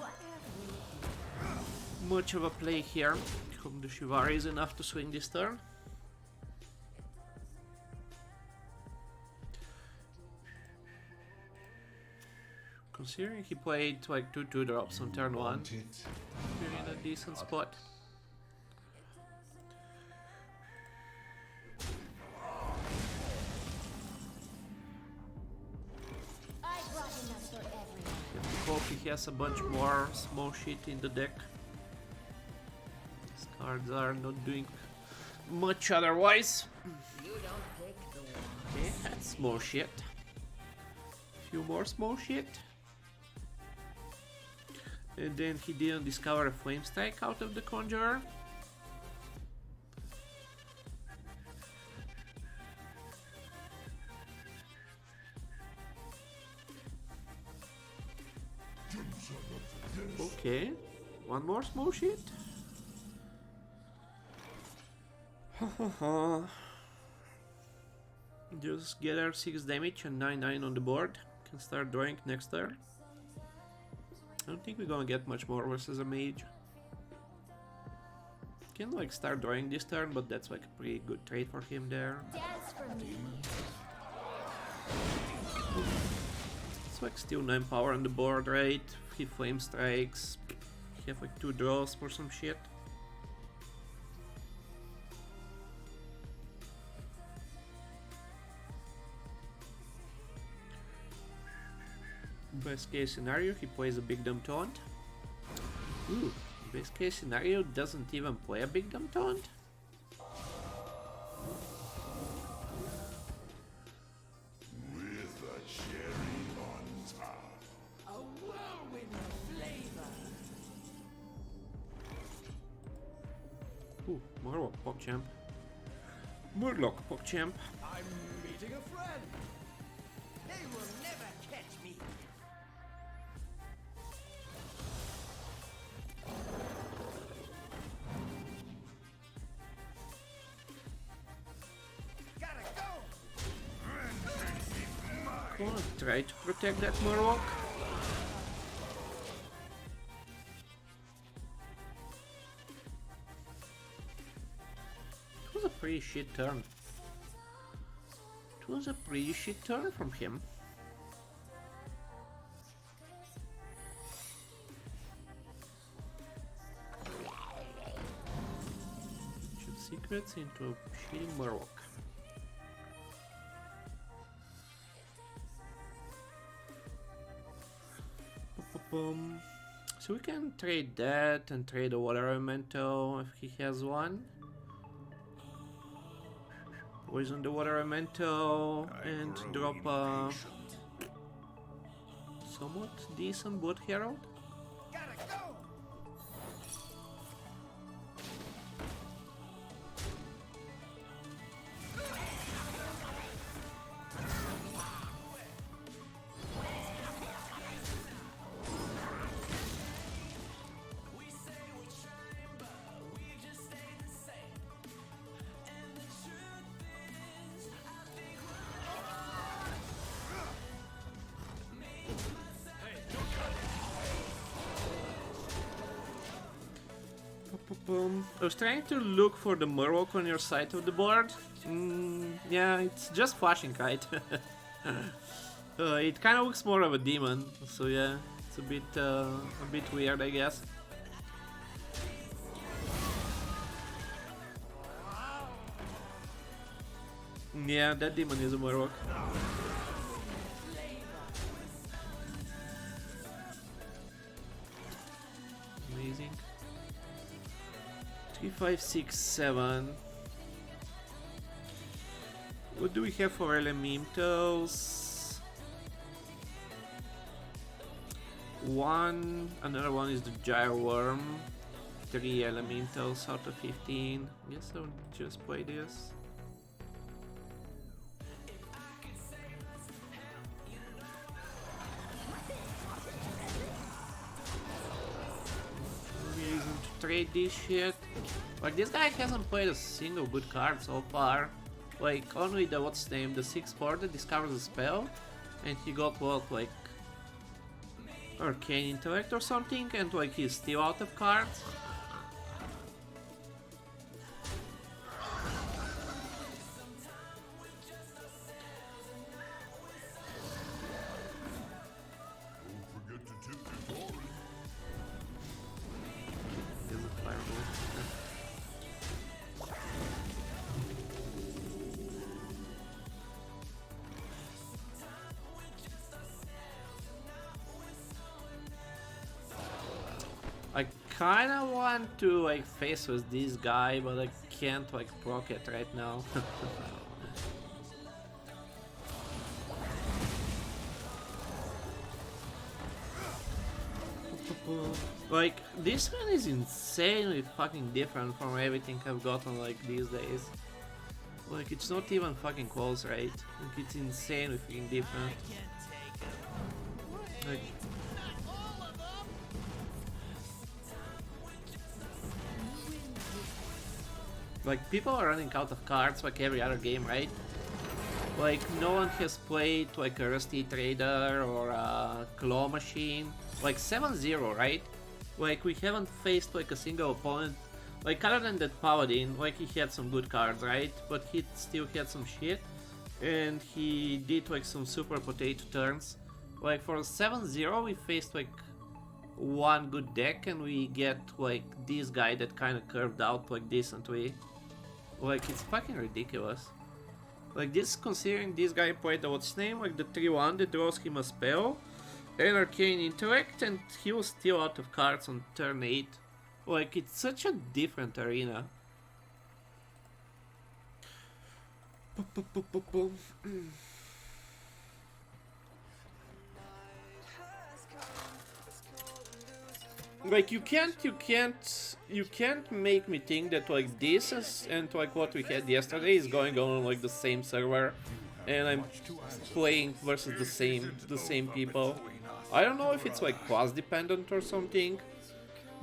much of a play here. Hope the Shivari is enough to swing this turn. Considering he played like 2-2 drops on turn 1, you're in a decent spot. I brought enough for everyone. I hope he has a bunch more small shit in the deck. These cards are not doing much otherwise. You don't pick the one. Okay, that's small shit. Few more small shit. And then he didn't discover a flame strike out of the conjurer. Okay, one more small shit. Just get our 6 damage and 9-9 on the board. Can start drawing next turn. I don't think we're gonna get much more versus a mage. Can like start drawing this turn, but that's like a pretty good trade for him there. Dance for me. It's like still 9 power on the board, right? He flame strikes. He have like 2 draws for some shit. Best case scenario, he plays a big dumb taunt. Ooh, best case scenario doesn't even play a big dumb taunt. With a cherry on top. A whirlwind of flavor. Ooh, Murloc PogChamp. Murloc PogChamp. I'm meeting a friend. They will never catch me. Gotta go. Gonna try to protect that Murloc. It was a pretty shit turn. It was a pretty shit turn from him. secrets into a shitty Murloc. Boom. So we can trade that and trade a water elemental if he has one. Poison the water elemental and drop a somewhat decent Blood Herald. Gotta go! I was trying to look for the Murloc on your side of the board. Yeah, it's just flashing, right? It kind of looks more of a demon, so yeah, it's a bit weird, I guess. Yeah, that demon is a Murloc. Amazing. 3, 5, 6, 7. What do we have for elementals? Another one is the gyre worm. 3 elementals out of 15. Guess I'll just play this. Reason to trade this shit. Like, this guy hasn't played a single good card so far. Like, only the what's name, the 6-4 that discovers a spell, and he got what, like Arcane Intellect or something, and like he's still out of cards. Don't forget to tip your Barrens. There's a fireball. I kinda want to like face with this guy, but I can't like proc it right now. Like, this one is insanely fucking different from everything I've gotten like these days. Like, it's not even fucking close, right? Like, it's insanely fucking different. Like, people are running out of cards like every other game, right? Like, no one has played like a Rusty Trader or a Claw Machine. Like 7-0, right? Like, we haven't faced like a single opponent. Like, other than that Paladin, like he had some good cards, right? But he still had some shit. And he did like some super potato turns. Like, for 7-0 we faced like one good deck and we get like this guy that kind of curved out like decently. Like, it's fucking ridiculous. Like, this, considering this guy played the what's name, like the 3-1 that draws him a spell, and Arcane Intellect, and he was still out of cards on turn 8. Like, it's such a different arena. Like, you can't make me think that like this is, and like what we had yesterday is going on like the same server, and I'm playing versus the same people. I don't know if it's like class dependent or something,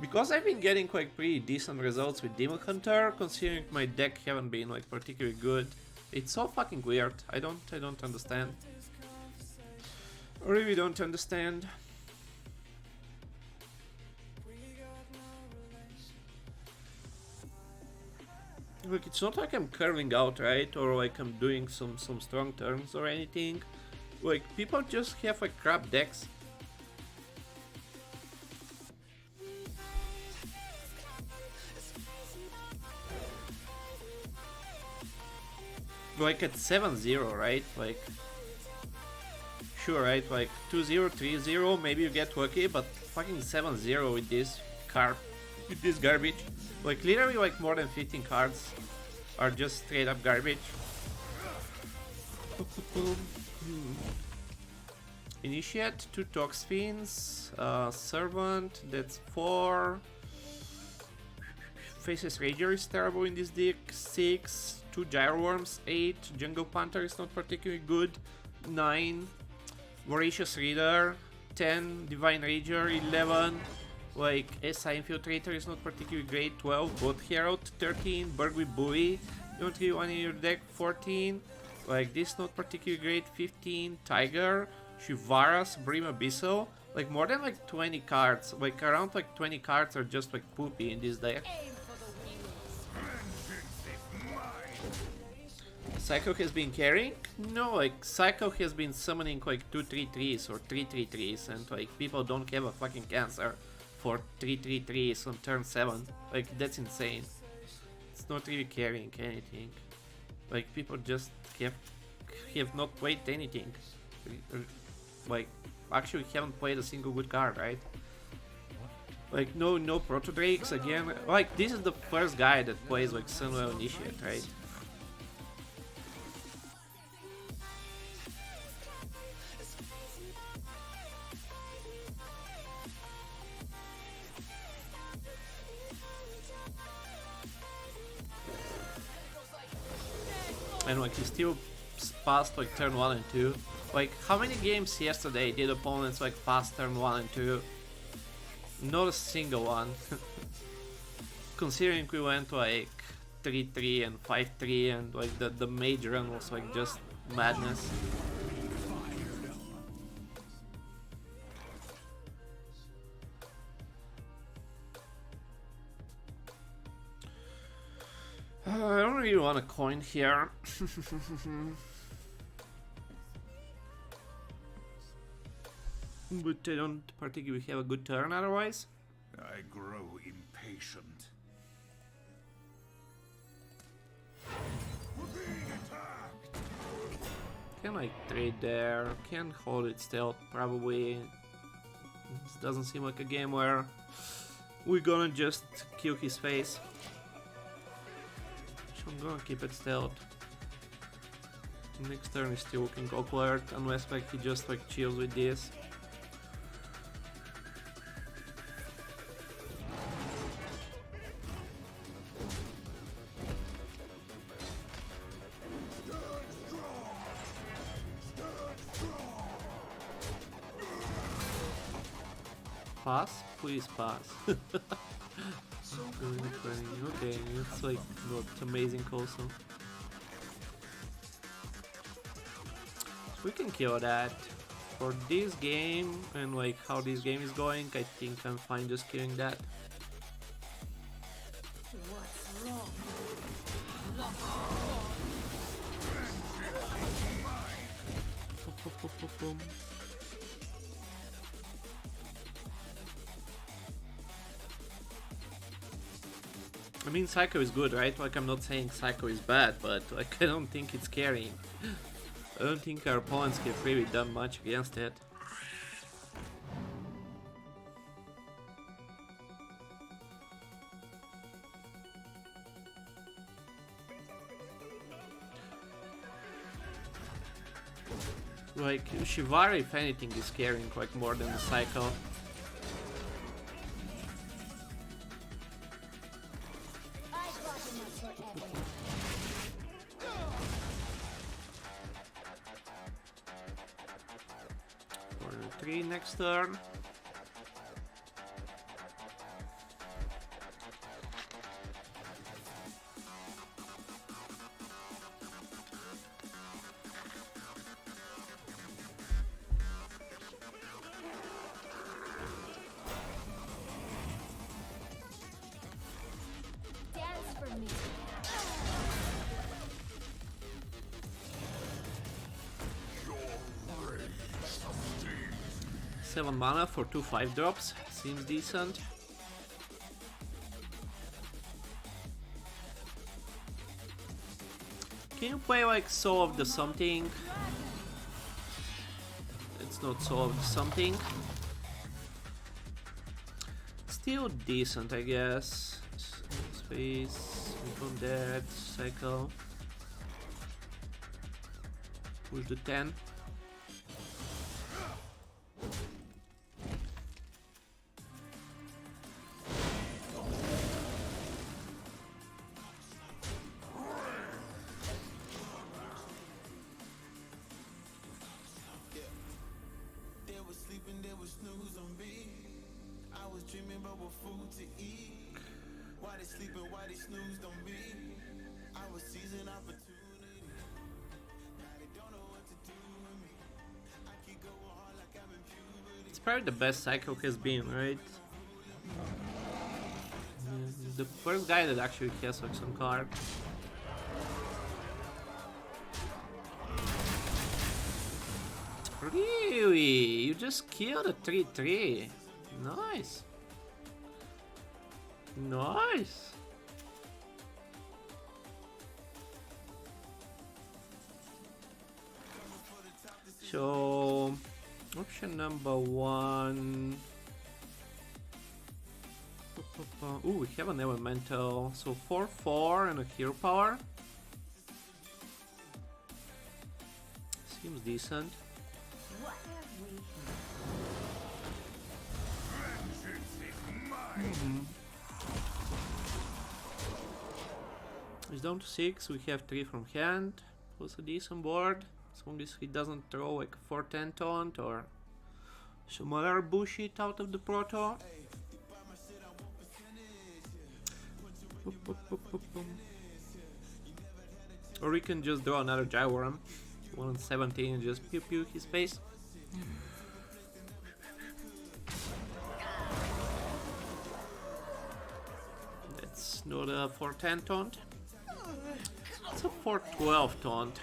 because I've been getting like pretty decent results with Demon Hunter, considering my deck haven't been like particularly good. It's so fucking weird. I don't understand. I really don't understand. Like, it's not like I'm curving out, right? Or like I'm doing some strong turns or anything. Like, people just have like crap decks. like at 7-0, right? Like, sure, right? Like 2-0, 3-0, maybe you get lucky, but fucking 7-0 with this card, with this garbage. Like literally, like more than 15 cards are just straight up garbage. Initiate, 2 Toxfiends, Servant, that's 4. Faces Rager is terrible in this deck, 6. 2 Gyro Worms, 8. Jungle Panther is not particularly good, 9. Voracious Reader, 10. Divine Rager, 11. Like SI Infiltrator is not particularly great, 12. Blood Herald, 13. Burgui Bully, you don't really want in your deck, 14. Like this not particularly great, 15. Tiger, Shivaras, Brim Abyssal, like more than like 20 cards, like around like 20 cards are just like poopy in this deck. Psycho has been carrying? No, like Psycho has been summoning like 2/3/3s or 3/3/3s, and like people don't have a fucking cancer for 3/3/3s on turn 7. Like that's insane. It's not really carrying anything. Like people just have not played anything. Like actually haven't played a single good card, right? Like no Proto Drakes again. Like this is the first guy that plays like Sunwell Initiate, right? And like he still passed like turn 1 and 2. Like how many games yesterday did opponents like pass turn 1 and 2? Not a single one. Considering we went like 3-3 and 5-3 and like the major run was like just madness. I don't really want a coin here. But I don't particularly have a good turn otherwise. I grow impatient. We're being attacked. Can I trade there? Can hold it stealth probably. This doesn't seem like a game where we're gonna just kill his face. So I'm gonna keep it stealth. Next turn is still looking awkward unless like he just like chills with this. Pass? Please pass. Okay, it's like not amazing also. We can kill that. For this game and like how this game is going, I think I'm fine just killing that. What's wrong? I mean, Psycho is good, right? Like, I'm not saying Psycho is bad, but like, I don't think it's carrying. I don't think our opponents have really done much against it. Like, Shivara, if anything, is carrying like more than the Psycho. Next turn. Dance for me. 7 mana for 2 5-drops, seems decent. Can you play like Soul of the something? It's not Soul of the something. Still decent, I guess. Space, from that, cycle. Push the 10. They was sleeping, they was snooze on me. I was dreaming about what food to eat. Why they sleeping, why they snoozed on me? I was seizing opportunity. Now they don't know what to do with me. I keep going hard like I'm in puberty. It's probably the best cycle has been, right? The first guy that actually has like some card. Really? You just killed a 3-3. Nice. Nice. So, option number 1. Ooh, we have an elemental. So 4-4 and a hero power. Seems decent. What have we Vengeance is mine. He's down to 6. We have 3 from hand. Plus a decent board. As long as he doesn't throw like 4-10 taunt or some other bullshit out of the proto. Boop, boop, boop, boop, boom. Or we can just draw another Gyworm. 1 on 17 and just pew pew his face. That's not a 4-10 taunt. It's a 4-12 taunt.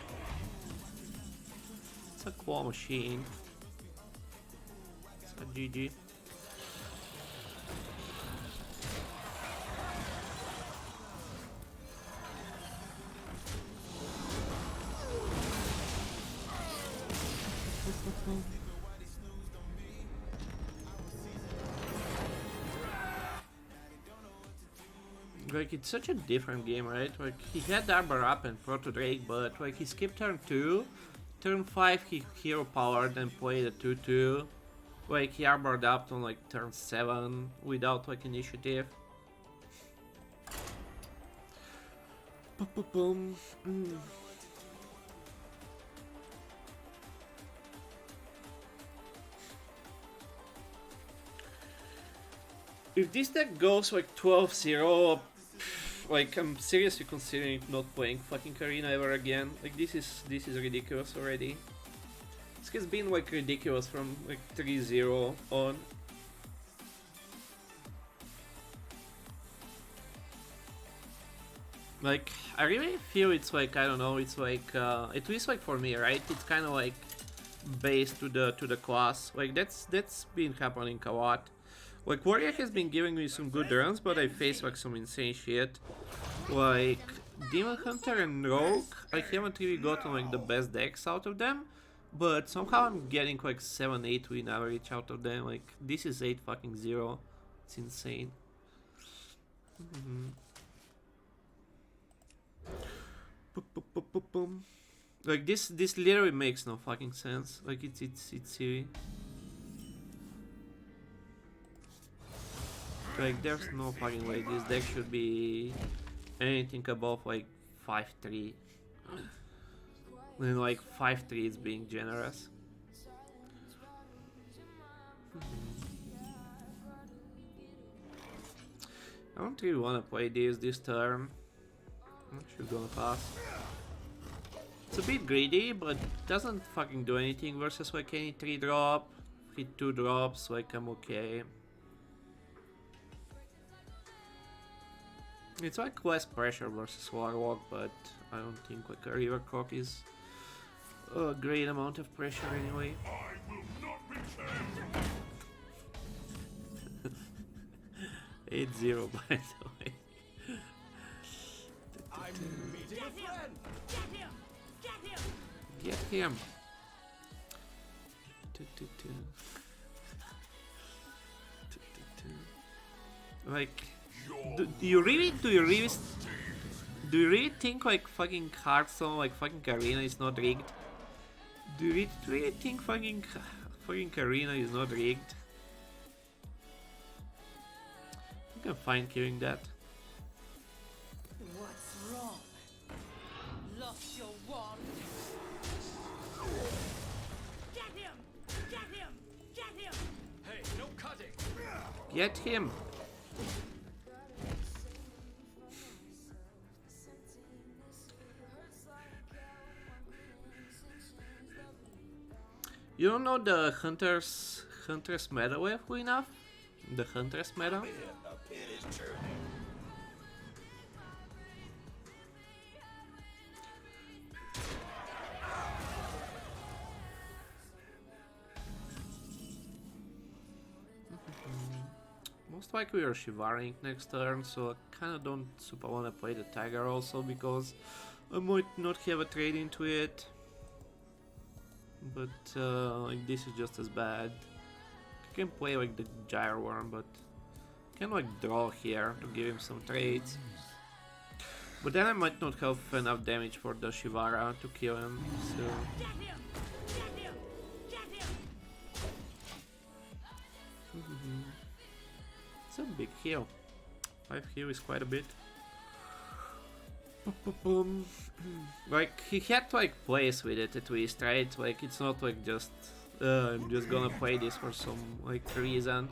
It's a claw machine. It's a GG. Like, it's such a different game, right? Like, he had Arbor up and Proto Drake, but like, he skipped turn 2. Turn 5 he hero powered and played a 2-2. Like, he arbored up on like turn 7 without like initiative. Boom. If this deck goes like 12-0, like, I'm seriously considering not playing fucking Arena ever again. Like, this is ridiculous already. This has been like ridiculous from like 3-0 on. Like, I really feel it's like, I don't know, it's like at least like for me, right? It's kind of like based to the class. Like, that's been happening a lot. Like, Warrior has been giving me some good runs, but I face like some insane shit. Like, Demon Hunter and Rogue, I haven't really gotten like the best decks out of them, but somehow I'm getting like 7-8 win average out of them. Like, this is 8 fucking 0. It's insane. Boom. Like, this literally makes no fucking sense. Like, it's silly. Like, there's no fucking way this deck should be anything above like 5-3. And like 5-3 is being generous. I don't really want to play this turn. I'm actually gonna pass. It's a bit greedy, but doesn't fucking do anything versus like any 3-drop. Hit 2 drops, like, I'm okay. It's like less pressure versus Warlock, but I don't think like a River Croc is a great amount of pressure anyway. I will not return. 8-0 by the way. I'm meeting a friend. Get him. Like, do you really think like fucking Hearthstone, like fucking Arena is not rigged? Do you really think fucking Arena is not rigged? I think I'm fine killing that. What's wrong? Lost your wand? Get him! Get him! Get him! Hey, no cutting! Get him! You don't know the Hunter's meta wave enough? The Hunter's meta? Most likely we're Shivaring next turn, so I kinda don't super wanna play the Tiger also because I might not have a trade into it. But like this is just as bad. I can play like the Gyre Worm, but I can like draw here to give him some trades. But then I might not have enough damage for the Shivara to kill him, so... Get him! Get him! Get him! It's a big heal. 5 heal is quite a bit. Boom. Like, he had to like plays with it at least, right? Like, it's not like just I'm just gonna play this for some like reason.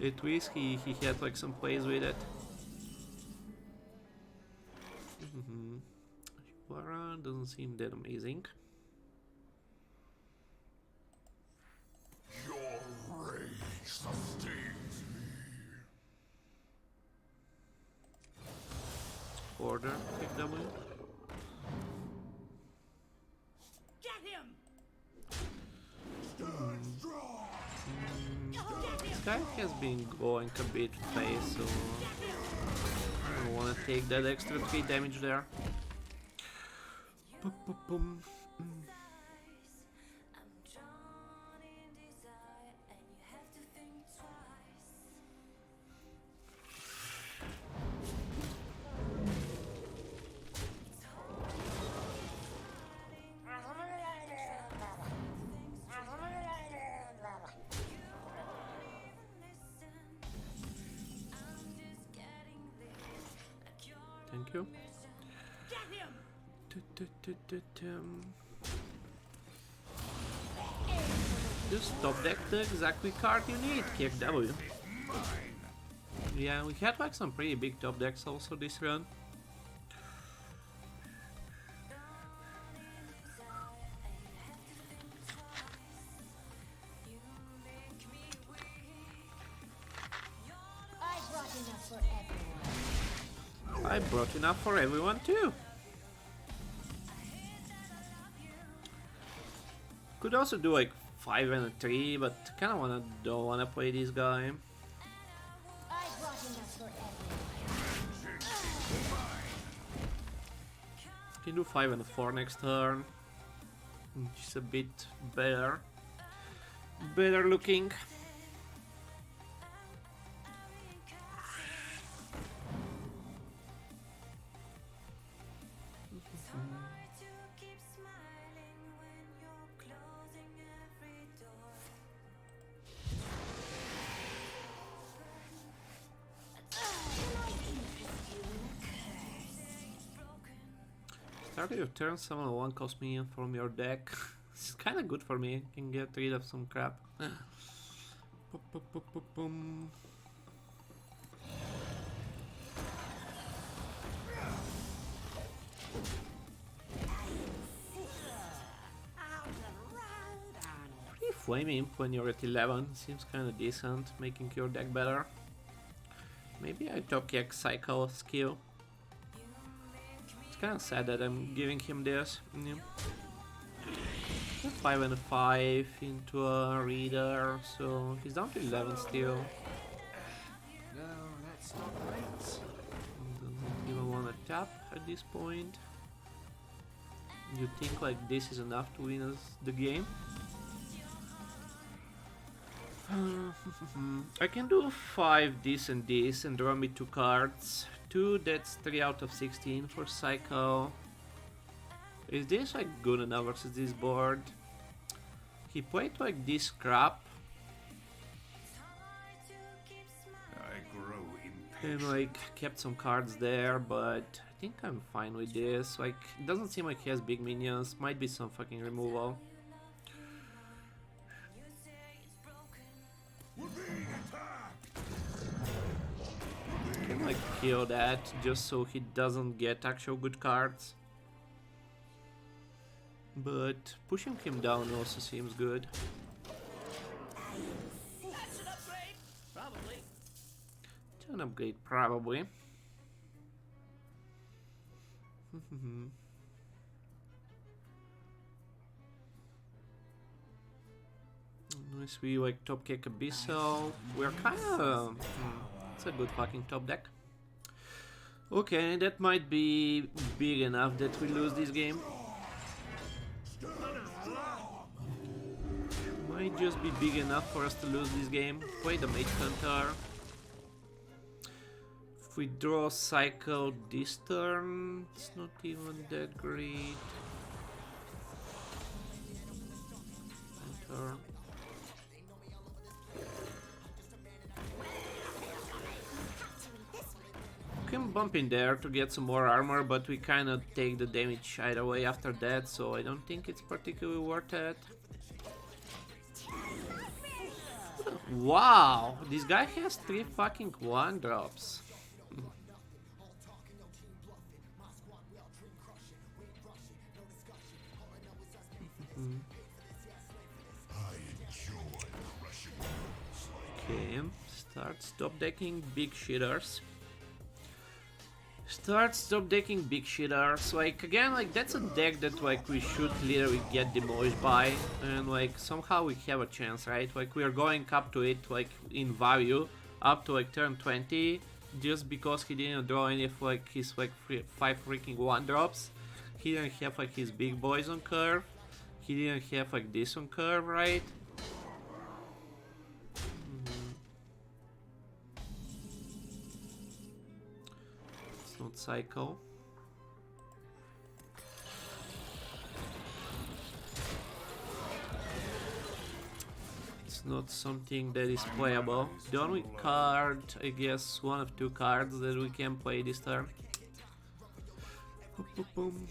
At least he had like some plays with it. Shivara doesn't seem that amazing. Your rage sustains me. Order, pick W. Get him! This guy has been going a bit fast, so I don't want to take that extra 3 damage there. Boom. I'm drawn in desire, and you have to think twice. Thank you. Get him! Just top deck the exactly card you need, kick W. Yeah, we had like some pretty big top decks also this run. I brought enough for everyone. I brought enough for everyone too. Could also do like 5 and a 3, but kinda don't wanna play this guy. I brought enough for everyone. Can do 5 and a 4 next turn. Which is a bit better. Better looking. Start your turn, summon 1 cost minion from your deck. It's kinda good for me, can get rid of some crap. Boom. Pretty Flame Imp when you're at 11, seems kinda decent, making your deck better. Maybe I top kick Cycle skill. It's kinda sad that I'm giving him this. Yeah. 5 and a 5 into a reader, so he's down to 11 still. No, that's not right. Doesn't even want to tap at this point. You think like this is enough to win us the game? I can do 5 this and this and draw me 2 cards. 2, that's 3 out of 16 for cycle. Is this like good enough versus this board? He played like this crap I grow and impatient. like kept some cards there, but I think I'm fine with this. Like, it doesn't seem like he has big minions. Might be some fucking removal. We're being attacked. Can like kill that just so he doesn't get actual good cards. But pushing him down also seems good. That's an upgrade. Probably. It's an upgrade, probably. Nice, we like top kick Abyssal. We're kinda... it's a good fucking top deck. Okay, that might be big enough that we lose this game. Might just be big enough for us to lose this game. Play the Mage Hunter. If we draw Cycle this turn, it's not even that great. Hunter. Can bump in there to get some more armor, but we kinda take the damage either way after that, so I don't think it's particularly worth it. Wow, this guy has 3 fucking 1-drops. I enjoy crushing walls like Okay, start stop decking big shitters. Start stop decking big shitters. Like again, like that's a deck that like we should literally get demolished by, and like somehow we have a chance, right? Like we are going up to it like in value up to like turn 20 just because he didn't draw any of like his like 5 freaking 1-drops. He didn't have like his big boys on curve. He didn't have like this on curve, right? It's not cycle. It's not something that is playable. The only card, I guess, one of 2 cards that we can play this turn. Boom.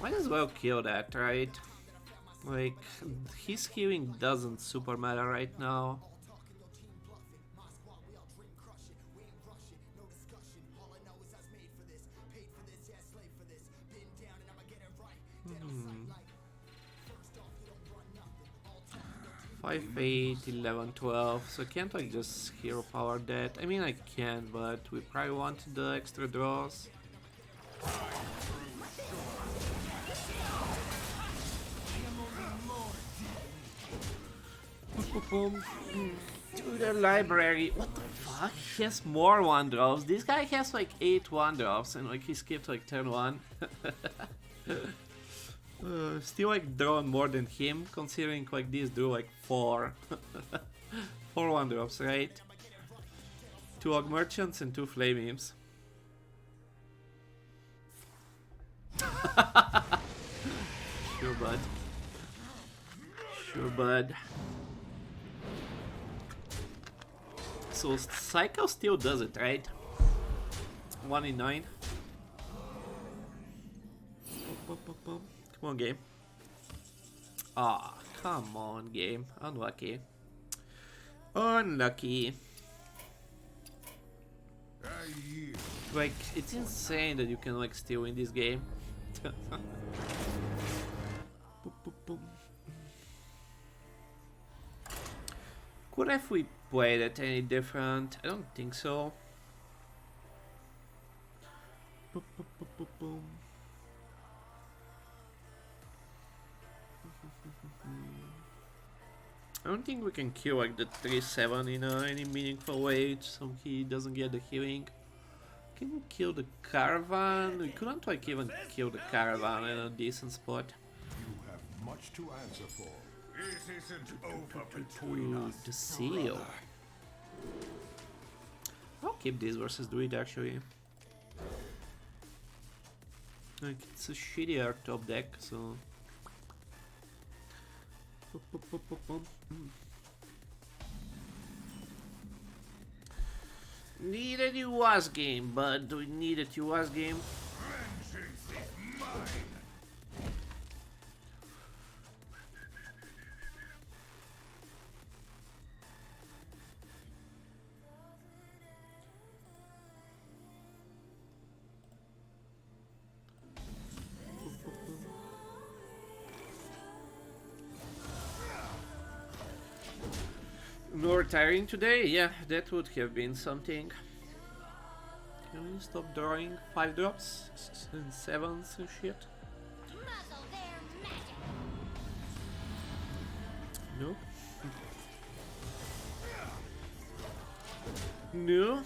Might as well kill that, right? Like, his healing doesn't super matter right now. Hmm. 5, 8, 11, 12. So I can't like just hero power that. I mean I can, but we probably want the extra draws. To the library. What the fuck? He has more 1-drops. This guy has like 8 1-drops and like he skipped like turn 1. Still like drawn more than him, considering like this drew like 4. 4 1-drops, right? 2 Og Merchants and 2 Flame Imps. Sure, bud. Sure, bud. So Cycle still does it, right? 1 in 9. Come on, game. Ah, come on, game. Unlucky. Unlucky. Like, it's insane that you can like still win this game. Could have we played it any different? I don't think so. I don't think we can kill like the 3-7 in any meaningful way, so he doesn't get the healing. Can we kill the caravan? We couldn't like even kill the caravan in a decent spot. You have much to answer for. It isn't over To the seal. I'll keep this versus druid actually. Like it's a shittier top deck, so. Need a new UAS game, but do we need a UAS game? Vengeance is mine. No retiring today? Yeah, that would have been something. Can we stop drawing 5 drops and 7s and shit? Muzzle their magic. No. No.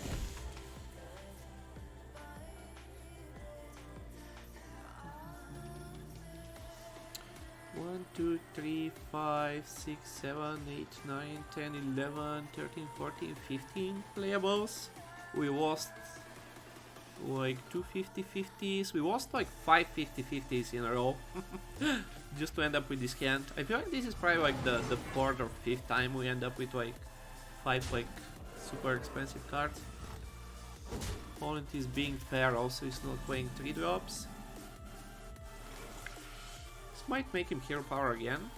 One, 2, 3, 5, 6, 7, 8, 9, 10, 11, 13, 14, 15 playables. We lost like 2 50-50s. We lost like 5 50-50s in a row. Just to end up with this hand. I feel like this is probably like the 4th or 5th time we end up with like 5 like super expensive cards. Opponent is being fair, also is not playing 3 drops. This might make him hero power again.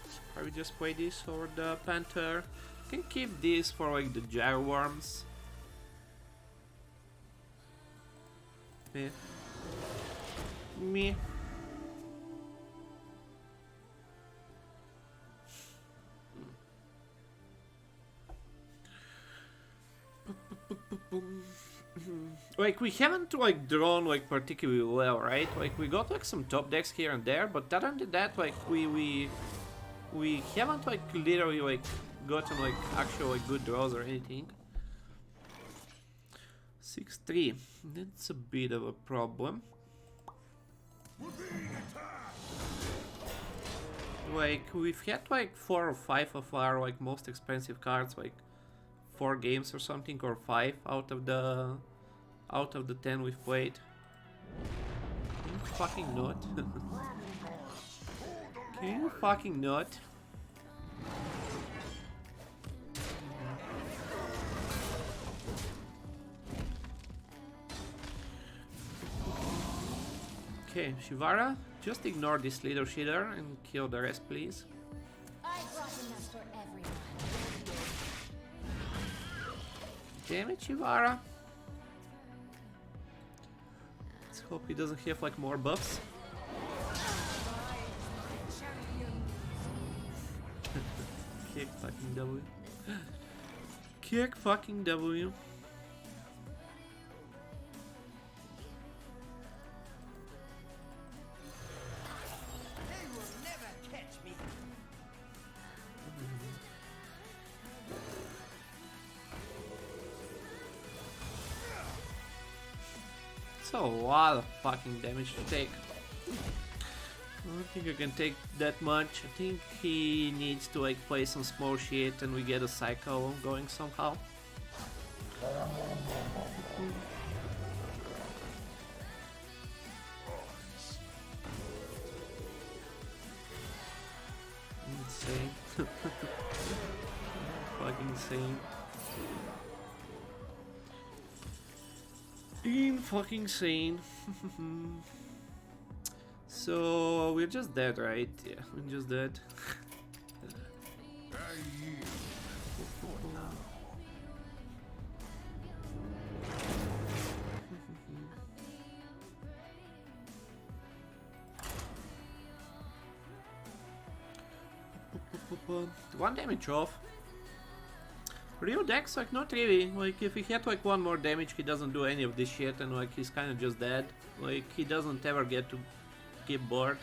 So probably just play this or the Panther. Can keep this for like the gyro worms. Me. Me. Like we haven't like drawn like particularly well, right? Like we got like some top decks here and there, but other than that, like we haven't like literally like gotten like actual like good draws or anything. 6-3. That's a bit of a problem. Like we've had like 4 or 5 of our like most expensive cards, like 4 games or something, or 5 out of the 10 we've played. Can you fucking not? Can you fucking not? Okay, Shivara, just ignore this little shitter and kill the rest, please. I brought enough for everyone. Damn it, Shivara. Let's hope he doesn't have like more buffs. Kick fucking W. Kick fucking W. They will never catch me. It's a lot of fucking damage to take. I don't think I can take that much. I think he needs to like play some small shit and we get a cycle going somehow. Insane. Fucking insane. Fucking insane. So we're just dead, right? Yeah, we're just dead. One damage off. Real decks, like not really. Like if he had like 1 more damage, he doesn't do any of this shit, and like he's kind of just dead. Like he doesn't ever get to keep board.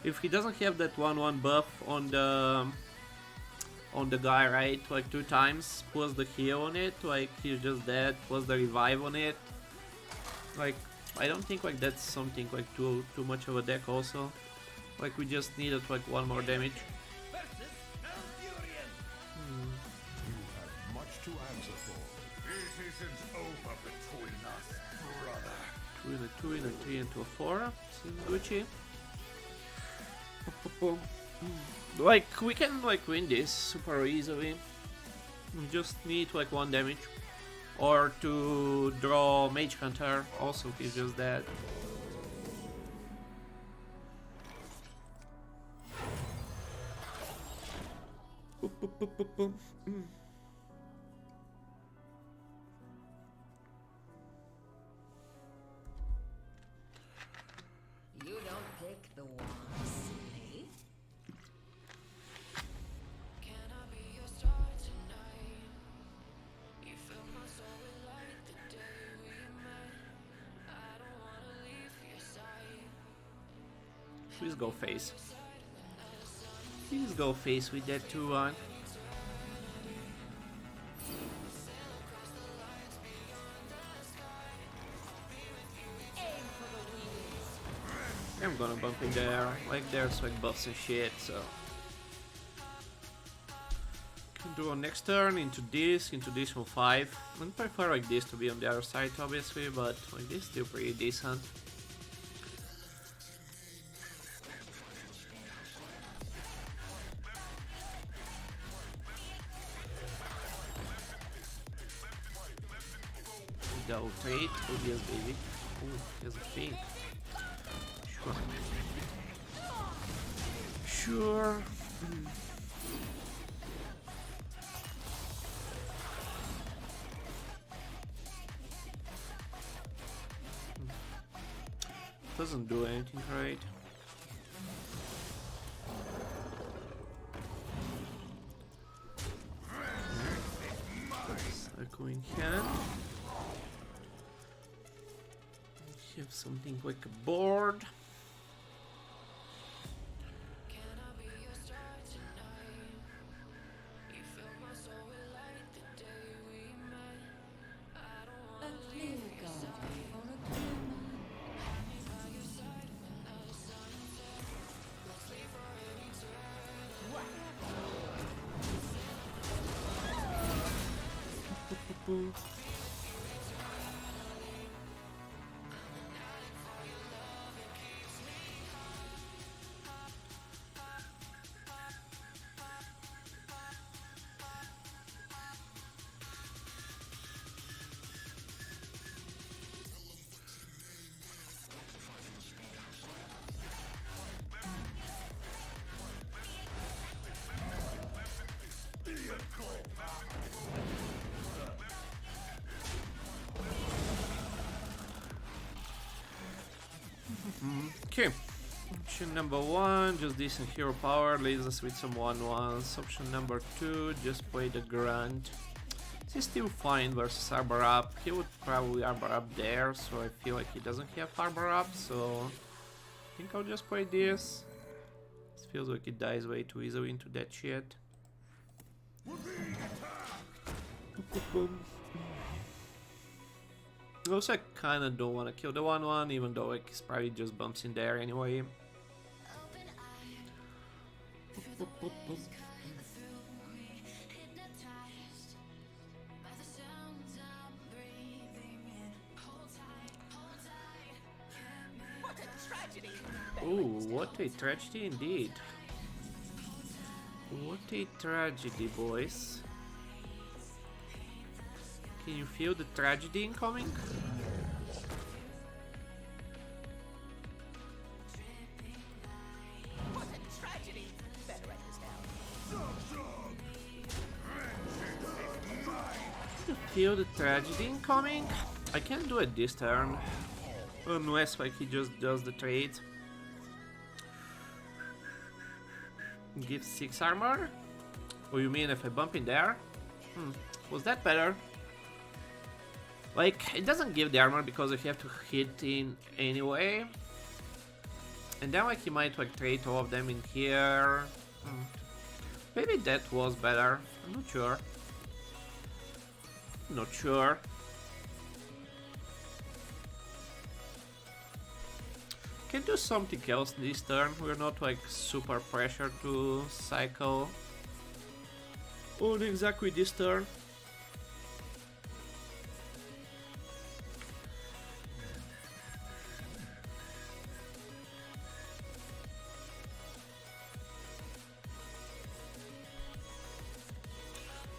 If he doesn't have that 1/1 buff on the on the guy, right? Like 2 times, plus the heal on it, like he's just dead, plus the revive on it. Like, I don't think like that's something like too much of a deck also. Like we just needed like 1 more damage. Versus Alburian. You have much to answer for. It isn't over between us, brother. 2 and a 2 and a 3 into a 4. Seems Gucci. Like we can like win this super easily. We just need like 1 damage. Or to draw Mage Hunter, also he's just dead. You don't pick the one, silly. Can I be your star tonight? You fill my soul with light the day we met. I don't wanna leave your side. Please go face. Please go face with that 2-1. I'm gonna bump in there. Like there's like buffs and shit, so can do on next turn into this on 5. I prefer like this to be on the other side obviously, but like this is still pretty decent. Go trade. Oh yes baby. Oh, here's a thing. Sure. Doesn't do anything, right? Cycle in hand. We have something like a board. Can I be your star tonight? You fill my soul with light the day we met. I don't A wanna clear leave your guard side. for a clear mind. Have me by your side when the sun sets. Let's sleep for any Okay. Option number 1, just decent hero power, leaves us with some 1-1s. Option number 2, just play the grunt. He's still fine versus Arbor Up. He would probably Arbor Up there, so I feel like he doesn't have Arbor Up, so I think I'll just play this. It feels like it dies way too easily into that shit. Also, I kinda don't wanna kill the 1-1, even though like, it's probably just bumps in there anyway. open eye. Feel the waves coming through me. Hypnotized by the sounds I'm breathing in. Hold tight, can't make What a tragedy! Ooh, what a tragedy indeed. What a tragedy, boys. Can you feel the tragedy incoming? What a tragedy! Better write this down. You feel the tragedy incoming? I can't do it this turn. Unless like he just does the trade. Give 6 armor? Or you mean if I bump in there? Was that better? Like, it doesn't give the armor because you have to hit in anyway. And then like he might like trade all of them in here. Maybe that was better. I'm not sure. Not sure. Can do something else this turn. We're not like super pressured to cycle on exactly this turn.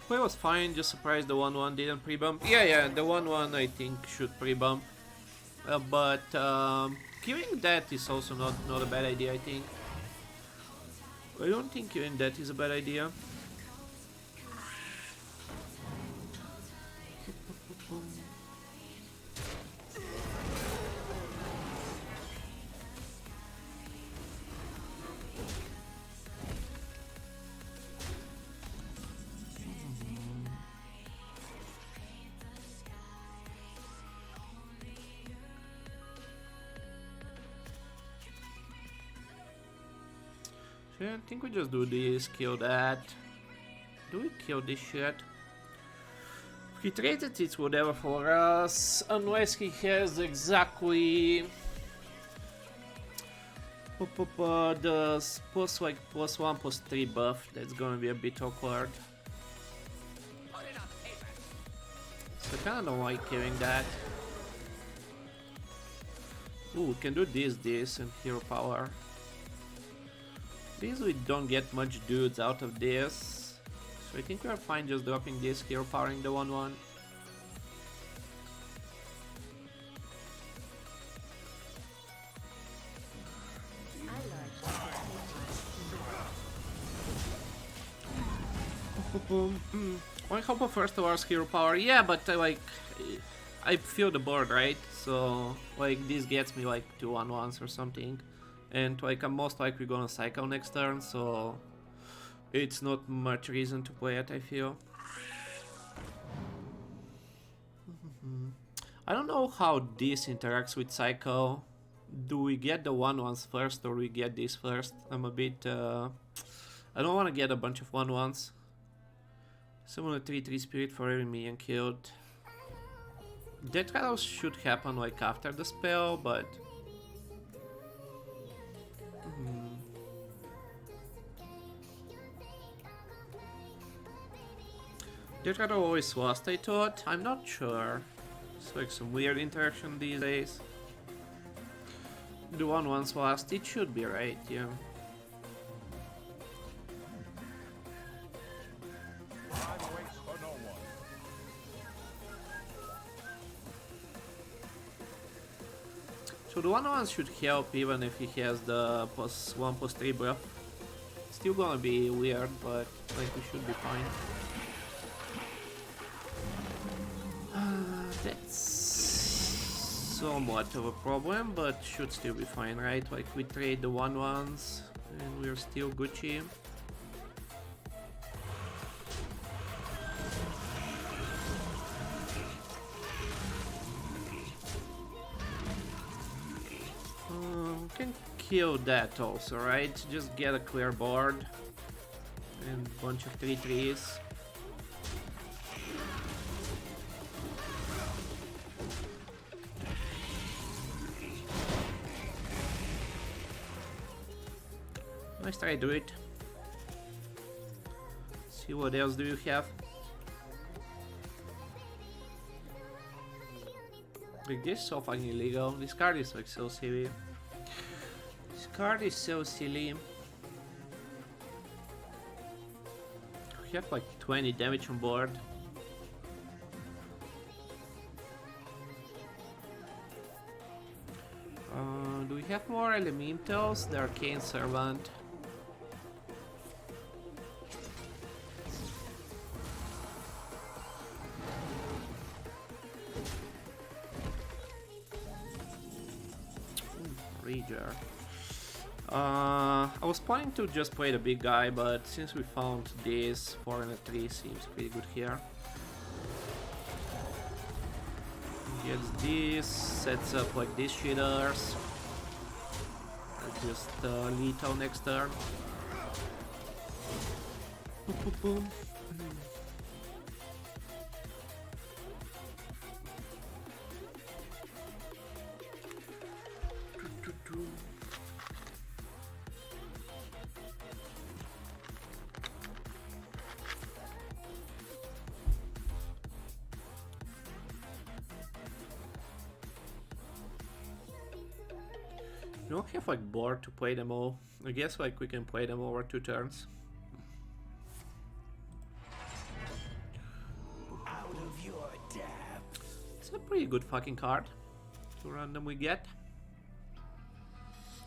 Well, it was fine, just surprised the 1-1 didn't pre-bump. Yeah, the 1-1 I think should pre-bump. But killing that is also not a bad idea, I think. I don't think killing that is a bad idea. I think we just do this, kill that. Do we kill this shit? He traded it whatever for us, unless he has exactly the plus like +1 +3 buff. That's gonna be a bit awkward. So I kinda don't like killing that. Ooh, we can do this and hero power. These we don't get much dudes out of this, so I think we're fine just dropping this, hero powering the 1-1. I hope a first towards hero power, yeah, but I feel the board, right? So like this gets me like 2 1-1s or something. And like I'm most likely gonna cycle next turn, so it's not much reason to play it, I feel. I don't know how this interacts with cycle. Do we get the 1-1s first or we get this first? I'm a bit I don't wanna get a bunch of 1-1s. Summon a 3/3 spirit for every minion killed. That rattle should happen like after the spell, but That rattle always lost, I thought. I'm not sure. It's like some weird interaction these days. The 1-1's lost, it should be right, yeah. Time waits for no one. So the 1-1 should help even if he has the +1 +3 buff. Still gonna be weird, but like we should be fine. That's somewhat of a problem, but should still be fine, right? Like we trade the 1-1s and we're still Gucci. Can kill that also, right? Just get a clear board and a bunch of 3/3s. Let's try to do it. See what else do you have. Like this is so fucking illegal. This card is like so silly. This card is so silly. We have like 20 damage on board. Do we have more elementals? The Arcane Servant. Rager. I was planning to just play the big guy, but since we found this, 4 and a 3 seems pretty good here. Gets this, sets up like these shitters. Just lethal next turn. We don't have like board to play them all. I guess like we can play them over 2 turns. Out of your depth. It's a pretty good fucking card to randomly get.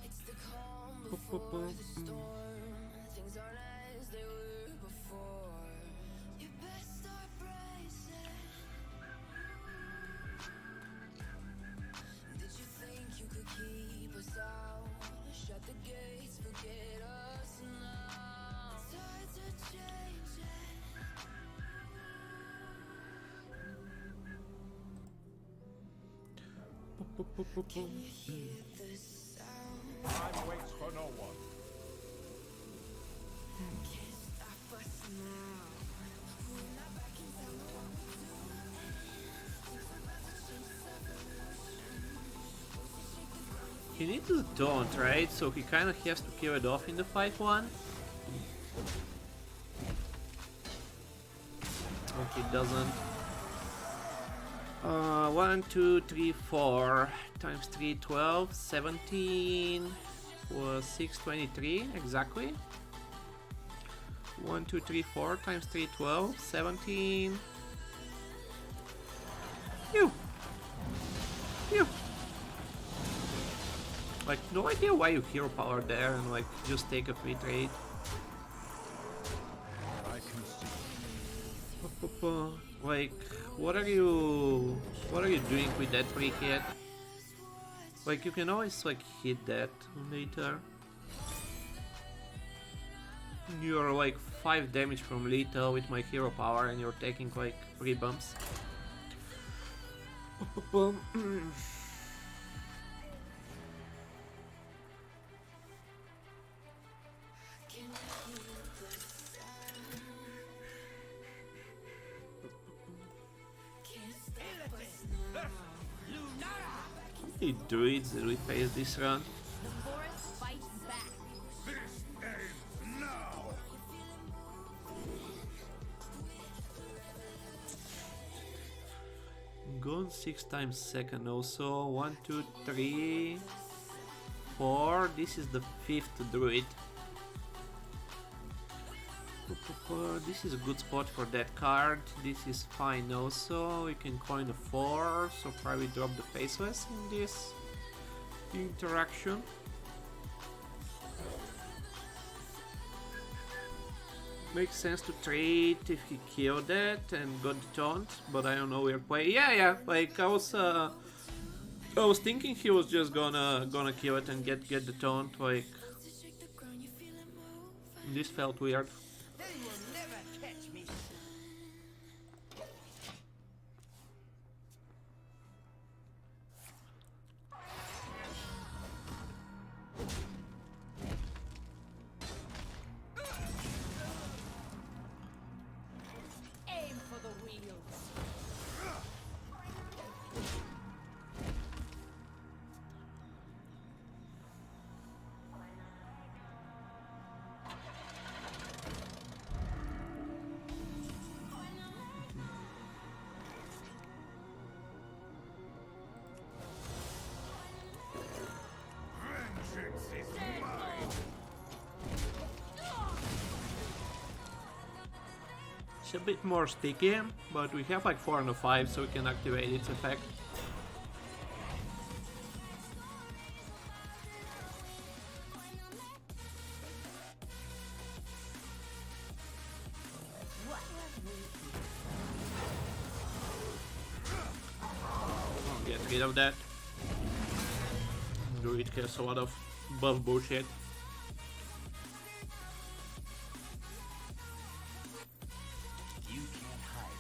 It's the calm before the storm. Things aren't as they were before. You best start bracing. Did you think you could keep us out? Shut the gates, forget us now. Tides are changing. Can you hear the sound? Time waits for no one. Can't stop us now. We're not back in town, no one will do. Things are about to change, evolution. He needs the taunt, right? So he kind of has to kill it off in the 5-1. Okay, doesn't. 1, 2, 3, 4 times 3, 12, 17 was 623 exactly. 1, 2, 3, 4 times 3, 12, 17. Phew. Phew. Like, no idea why you hero power there and like just take a free trade. I can see. Like, what are you doing with that free hit? Like, you can always like hit that later. You're like 5 damage from lethal with my hero power and you're taking like 3 bumps. Can you hear the sound? Can't stop us now. Lunara! How many druids did we face this round? The forest fights back. This ends now. Gone 6 times second also. 1, 2, 3, 4. This is the 5th druid. This is a good spot for that card. This is fine also. We can coin a 4, so probably drop the faceless in this interaction. Makes sense to trade if he killed that and got the taunt, but I don't know where play. Yeah, like I was thinking he was just gonna kill it and get the taunt. Like, this felt weird. They will never catch me. Aim for the wheels. Vengeance is mine. It's a bit more sticky, but we have like 4 and a 5, so we can activate its effect. I'll get rid of that. Druid has a lot of buff bullshit. You can't hide.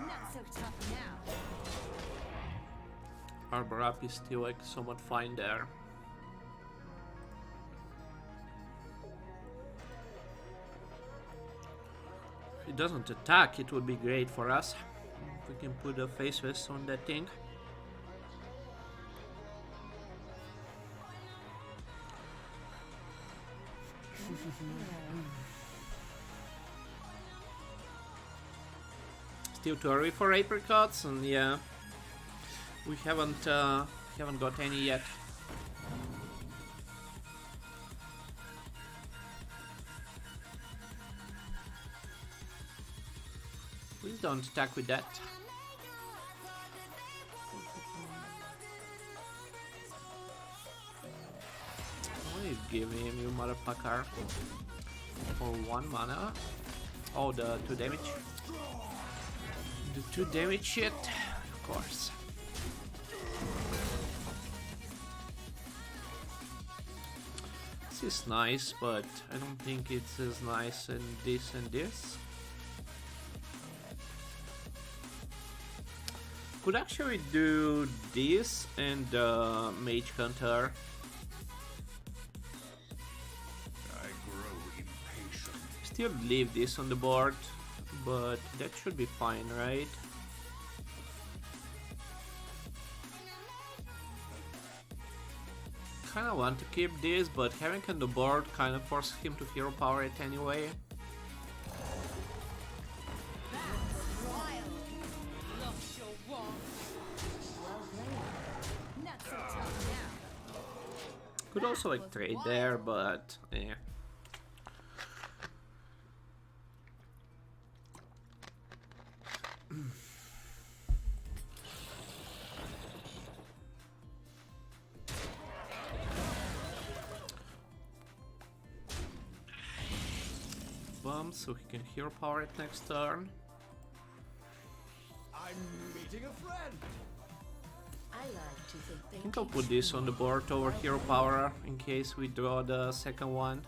Not so tough now. Arbor up is still like somewhat fine there. doesn't attack, it would be great for us. If we can put a face vest on that thing. Still too early for apricots, and yeah, we haven't got any yet. Please don't attack with that. Please give him, you motherfucker. For 1 mana. Oh, the 2 damage. The 2 damage shit, of course. This is nice, but I don't think it's as nice as this and this. Could actually do this and Mage Hunter. I grow impatient. Still leave this on the board, but that should be fine, right? Kinda want to keep this, but having on the board kinda forces him to hero power it anyway. Could also like trade there, but yeah. Bum, so he can hero power it next turn. I'm meeting a friend. I like to think I think I'll put this on the board over hero power in case we draw the second one.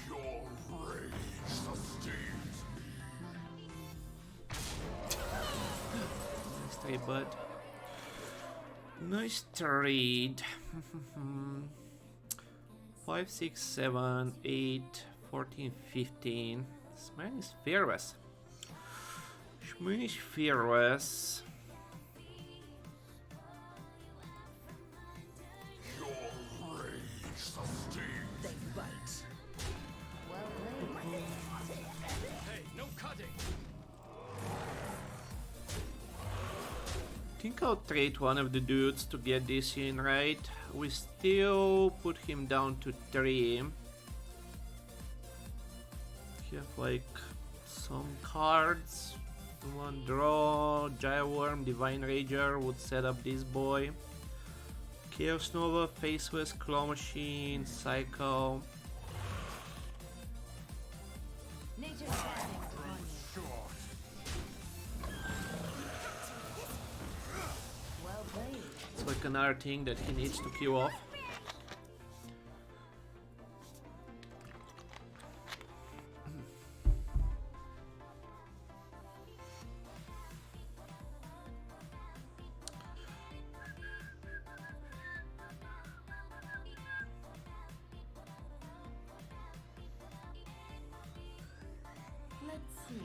Your rage sustains Nice trade, bud. Nice trade. 5, 6, 7, 8, 14, 15. This man is fearless. This man is fearless. Your rage sustains they bite. Well played. Hey, no cutting. I think I'll trade one of the dudes to get this in, right? We still put him down to 3. We have like some cards. One draw, Giant Worm, Divine Rager would set up this boy. Chaos Nova, Faceless, Claw Machine, Cycle. Nature's standing upon you. Well played. It's like another thing that he needs to kill off. Let's see.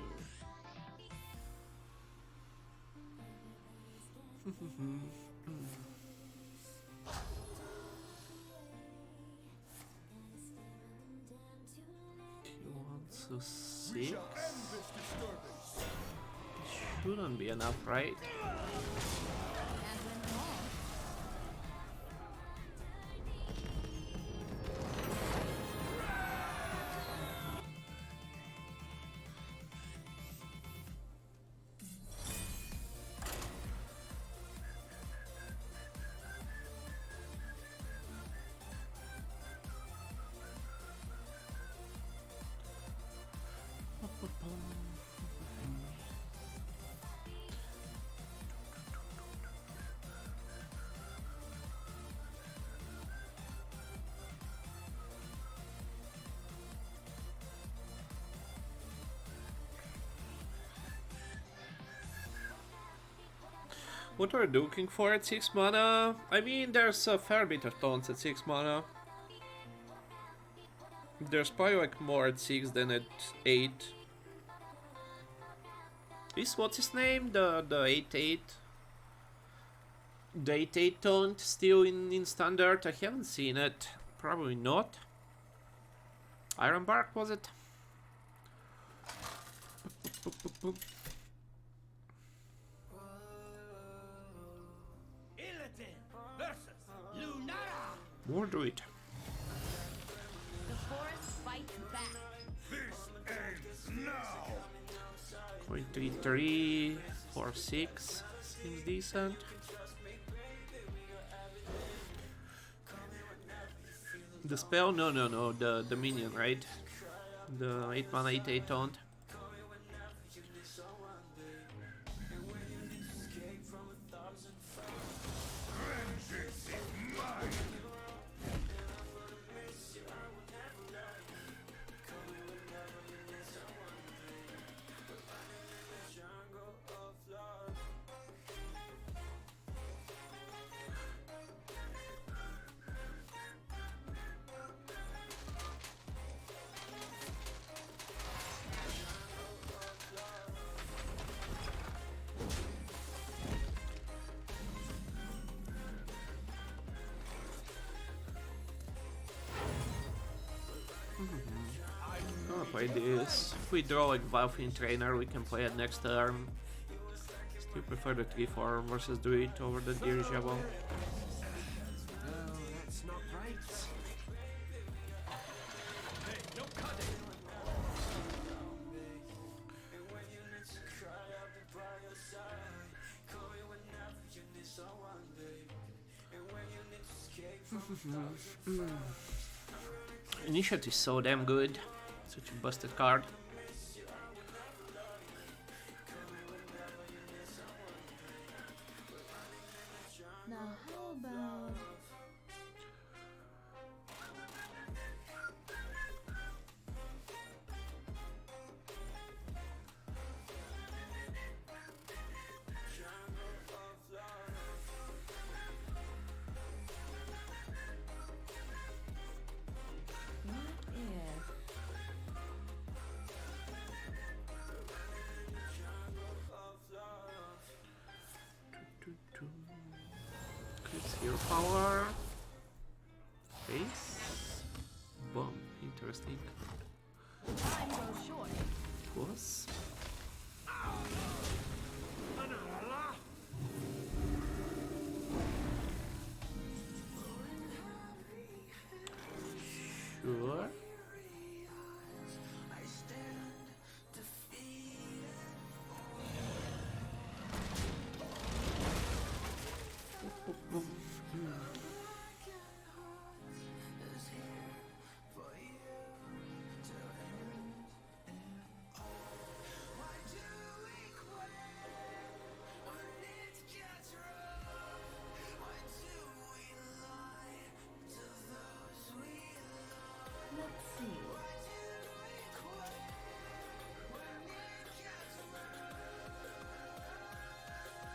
He wants a 6. We shall end this disturbance. Shouldn't be enough, right? And when wrong, What are you looking for at 6 mana? I mean, there's a fair bit of taunts at 6 mana. There's probably like more at 6 than at 8. Is what's his name? The 8/8? The 8/8 taunt still in standard? I haven't seen it. Probably not. Iron Bark, was it? More druid. The forest fights back. This ends now! 0.33 for 6 seems decent. The spell? No, the minion, right? The 8 mana 8/8 taunt. Vengeance is mine! I'll play this. If we draw like Valfin Trainer, we can play it next turn. Still prefer the 3/4 versus Druid over the Dirigible. No, that's not right. Hey, no cutting. Initiate is so damn good. Such a busted card. Now how about... What if... Clips hero power. Face. Bomb. Interesting. Time goes short. Was. Sure. Let's see.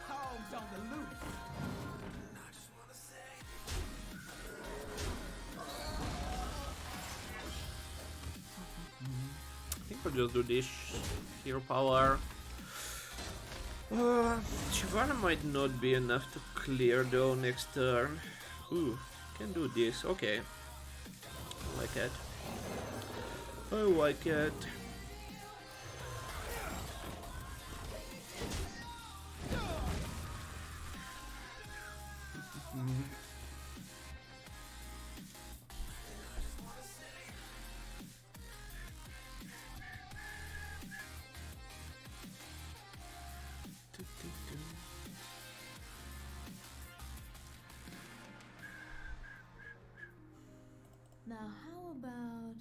Hogs on the loose. I think I'll just do this. Hero power. Chivara might not be enough to clear though next turn. Ooh, can do this. Okay. I like it. I like it. Now how about...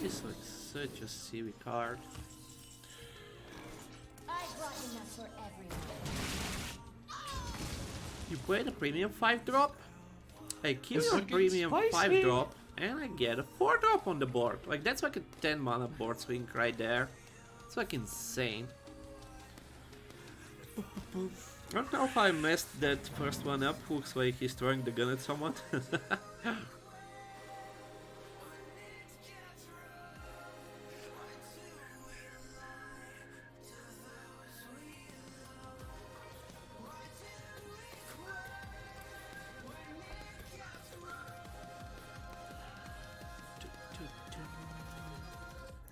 This is like such a silly card. I brought enough for everyone. You play the premium 5 drop? I kill It's your looking premium 5 spicy. drop and I get a 4 drop on the board. Like that's like a 10 mana board swing right there. It's like insane. I don't know how I messed that first one up. Looks like he's throwing the gun at someone.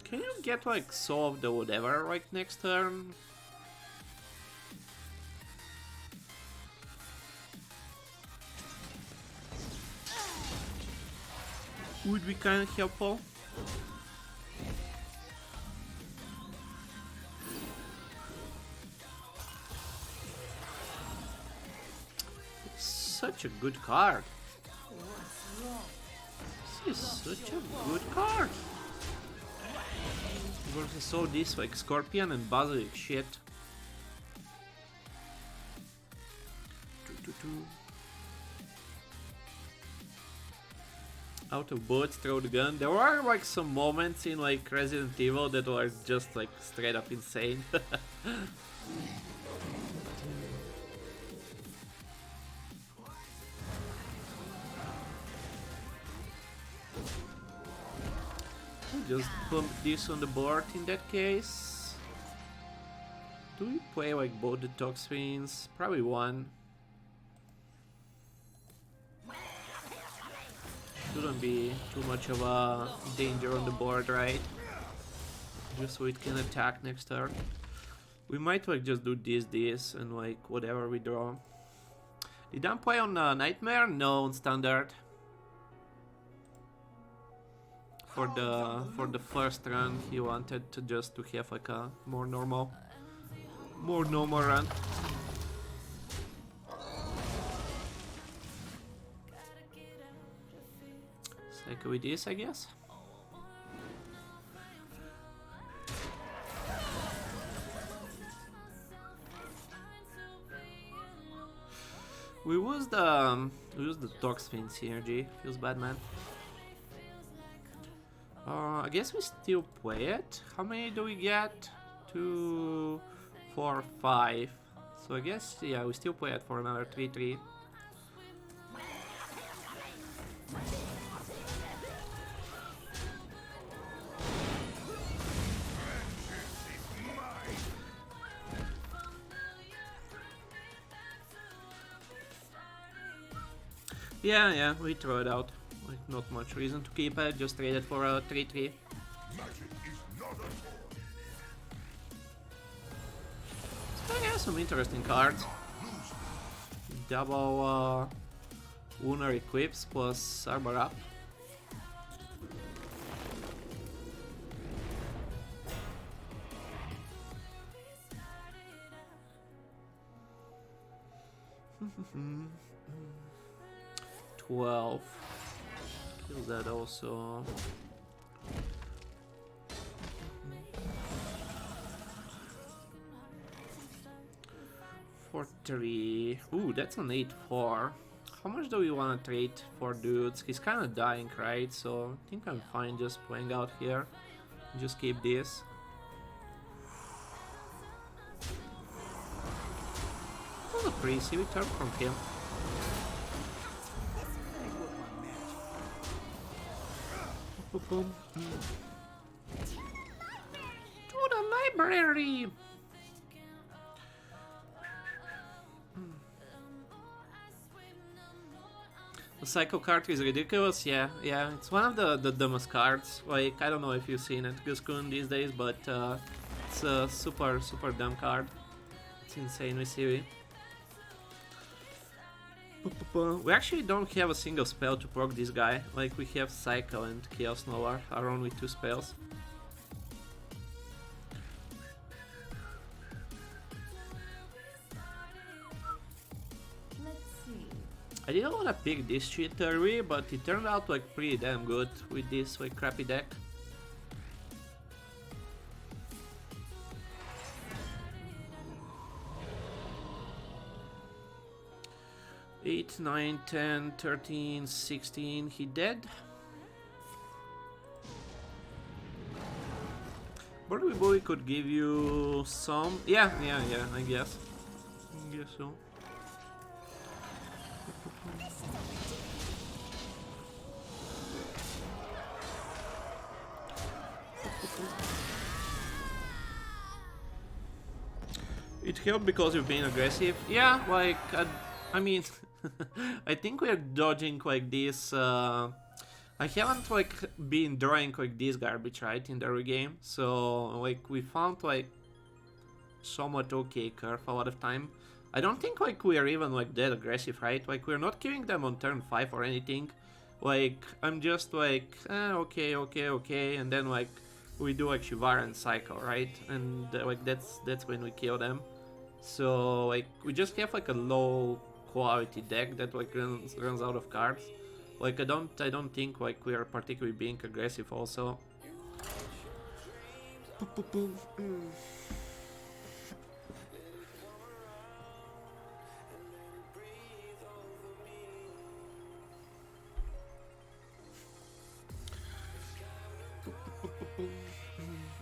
Can you get like Soul of the whatever like next turn? Would be kind of helpful. It's such a good card. This is such a good card. Versus all this like Scorpion and Basilisk shit. Out of bullets, throw the gun. There are like some moments in like Resident Evil that are just like straight up insane. Just pump this on the board in that case. Do we play like both the Toxins? Probably one. Shouldn't be too much of a danger on the board, right? Just so it can attack next turn. We might like just do this and like whatever we draw. Did I play on Nightmare? No, on Standard. For the first run, he wanted to just to have like a more normal run. Cycle with this, I guess. We use the Toxin synergy. Feels bad, man. I guess we still play it. How many do we get? 2, 4, 5. So I guess, yeah, we still play it for another 3-3. Yeah, we throw it out. Like, not much reason to keep it, just trade it for a 3-3. So yeah, some interesting cards. Double Lunar Eclipse plus Arbor Up. $12. Kill that also. For 3. Ooh, that's an 8-4. How much do we want to trade for dudes? He's kind of dying, right? So I think I'm fine just playing out here. Just keep this. That was a pretty silly turn from him. To the library! The Psycho card is ridiculous, yeah, it's one of the dumbest cards. Like, I don't know if you've seen it, Guskun these days, but it's a super dumb card. It's insanely silly. We actually don't have a single spell to proc this guy. Like, we have Cycle and Chaos Nova are only 2 spells. Let's see. I didn't want to pick this shit early, but it turned out like pretty damn good with this like crappy deck. 8, 9, 10, 13, 16. He dead? Burly Boy could give you some. Yeah, I guess. I guess so. It helped because you've been aggressive. Yeah, like, I mean, I think we're dodging like this. I haven't like been drawing like this garbage right in the early game, so like we found like somewhat okay curve a lot of time. I don't think like we are even like that aggressive, right? Like we're not killing them on turn 5 or anything. Like I'm just like okay, and then like we do like Shivara and Cycle, right? And like that's when we kill them. So like we just have like a low quality deck that like runs out of cards. Like I don't think like we are particularly being aggressive also.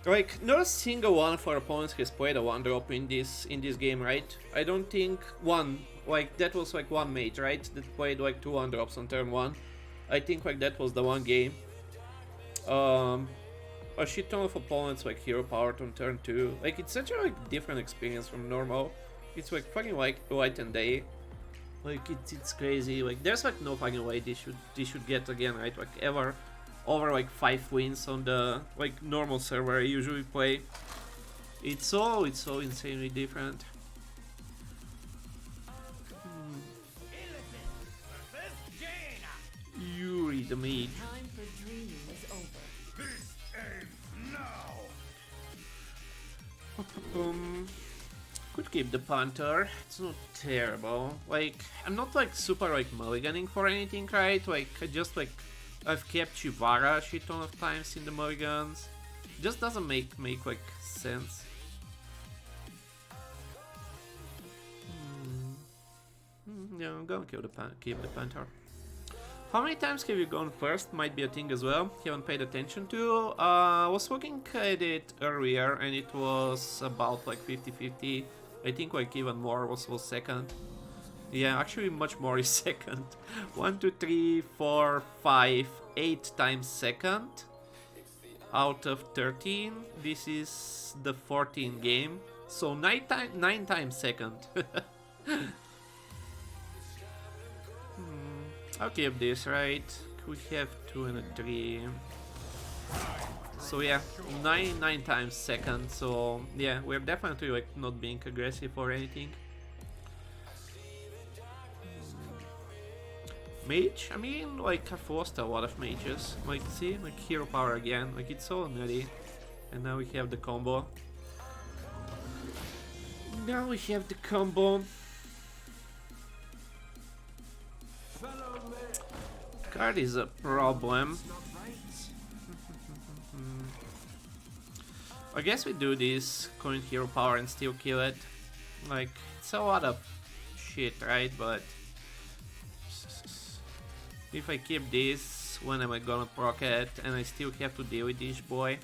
Like not a single one of our opponents has played a 1-drop in this game, right? I don't think one. Like that was like one mage, right? That played like 2 1-drops on turn 1. I think like that was the one game. A shit ton of opponents like hero powered on turn 2. Like it's such a like different experience from normal. It's like fucking like light and day. Like it's crazy. Like there's like no fucking way they should get again, right? Like ever over like 5 wins on the like normal server I usually play. It's so insanely different. Yuri the mage. Time for dreaming is over. This ends now. Could keep the Panther. It's not terrible. Like I'm not like super like mulliganing for anything, right? Like I just like I've kept Shivara a shit ton of times in the mulligans. Just doesn't make like sense. Yeah, I'm gonna keep the Panther. How many times have you gone first? Might be a thing as well. Haven't paid attention to. I was looking at it earlier and it was about like 50-50. I think like even more was second. Yeah, actually much more is second. 1, 2, 3, 4, 5, 8 times second. Out of 13. This is the 14th game. So 9 times second. I'll keep this, right? We have 2 and a 3. So yeah, 9 times second. So yeah, we're definitely like not being aggressive or anything. Mage? I mean, like I've lost a lot of mages. Like see, like hero power again. Like it's so nutty. And now we have the combo. Card is a problem. I guess we do this coin hero power and still kill it. Like it's a lot of shit, right? But if I keep this, when am I gonna proc it? And I still have to deal with this boy.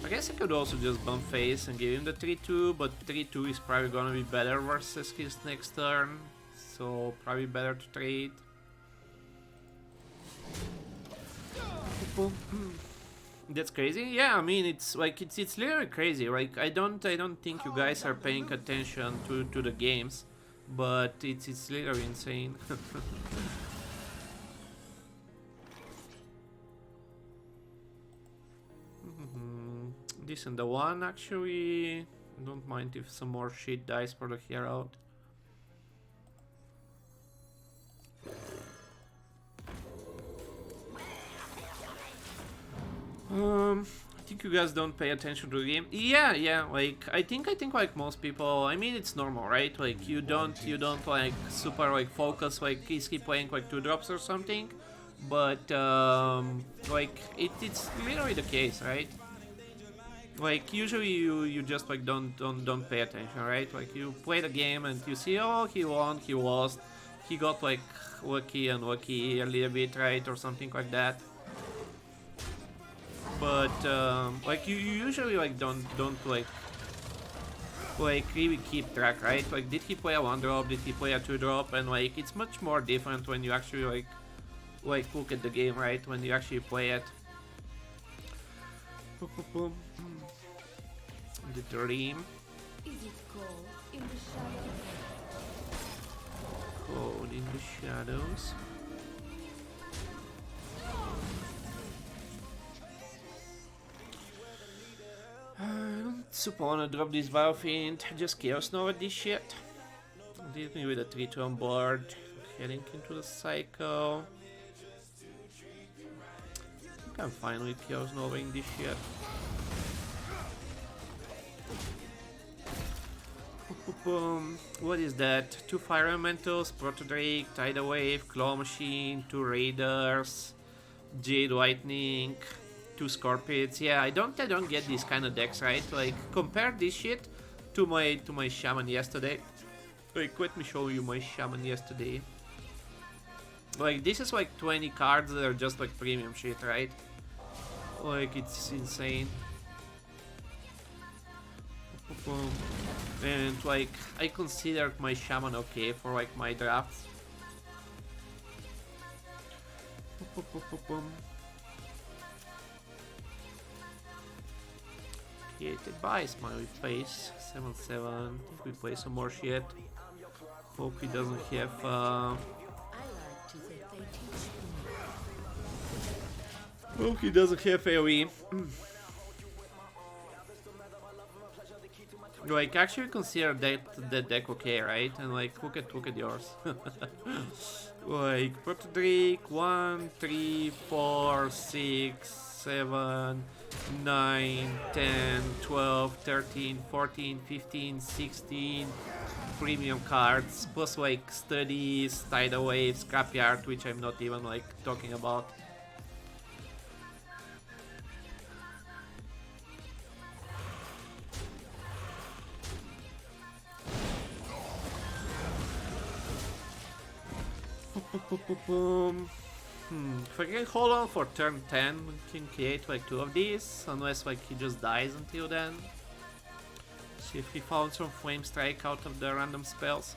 I guess I could also just bump face and give him the 3-2, but 3-2 is probably gonna be better versus his next turn, so probably better to trade. That's crazy. Yeah, I mean it's like it's literally crazy. Like I don't think you guys are paying attention to the games, but it's literally insane. This and the one actually. Don't mind if some more shit dies for the hero. I think you guys don't pay attention to the game. Yeah, like I think like most people, I mean it's normal, right? Like you don't like super like focus like is he playing like 2 drops or something. but like it's literally the case, right? Like usually you just like don't pay attention, right? Like you play the game and you see, oh, he won, he lost, he got like lucky and lucky a little bit, right, or something like that. But like you usually like don't like really keep track, right? Like did he play a 1-drop, did he play a 2-drop, and like it's much more different when you actually like look at the game, right? When you actually play it. The dream. Is it cold in the shadows? Cold in the shadows. I don't super wanna drop this Valfiend, just Chaos Nova this shit. Leave me with a 3-2 on board, heading into the cycle. I think I'm fine with Chaos Nova in this shit. What is that? 2 Fire Elementals, Proto Drake, Tidal Wave, Claw Machine, 2 Raiders, Jade Lightning, 2 Scorpions. Yeah, I don't get these kind of decks, right? Like compare this shit to my Shaman yesterday. Like let me show you my Shaman yesterday. Like this is like 20 cards that are just like premium shit, right? Like it's insane. And like I considered my Shaman okay for like my drafts. Created by Smiley Face 7-7. If we play some more shit. Hope he doesn't have I like to think they teach me. hope he doesn't have AoE. Like actually consider that deck okay, right? And like look at yours. Like Proto Drake 1, 3, 4, 6, 7, 9, 10, 12, 13, 14, 15, 16 premium cards, plus like studies, tidal wave, scrapyard, which I'm not even like talking about. If I can hold on for turn 10, we can create like 2 of these, unless like he just dies until then. See if he found some Flame Strike out of the random spells.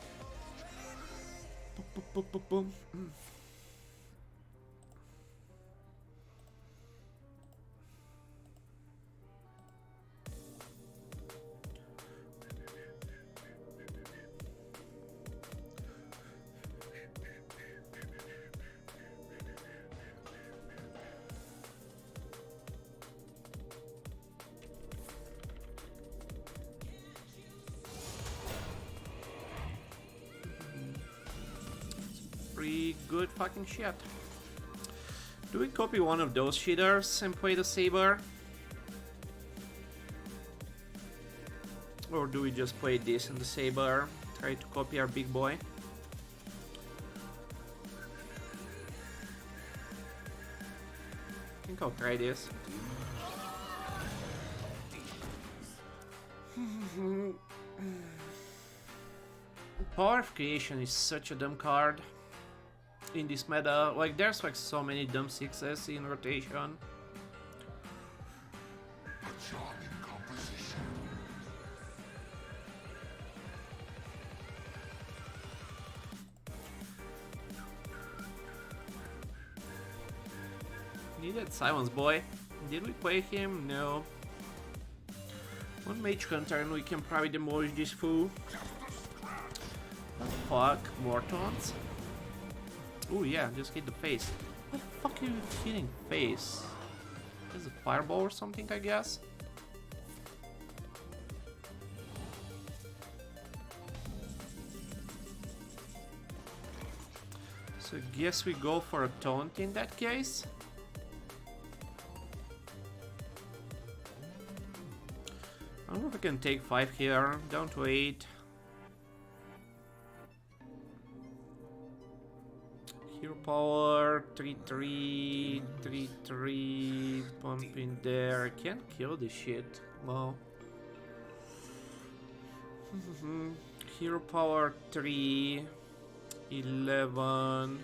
Pretty good fucking shit. Do we copy one of those cheaters and play the Saber? Or do we just play this and the Saber? Try to copy our big boy? I think I'll try this. Power of Creation is such a dumb card in this meta. Like there's like so many dumb 6s in rotation. A charming composition. Needed Silence Boy. Did we play him? No. One Mage Hunter and we can probably demolish this fool. Fuck, more taunts. Oh yeah, just hit the face. What the fuck are you hitting face? Is it a fireball or something, I guess? So I guess we go for a taunt in that case. I don't know if I can take 5 here, down to 8. power, 3-3, 3-3, pump in there. I can't kill this shit. Wow. Hero power 3, 11.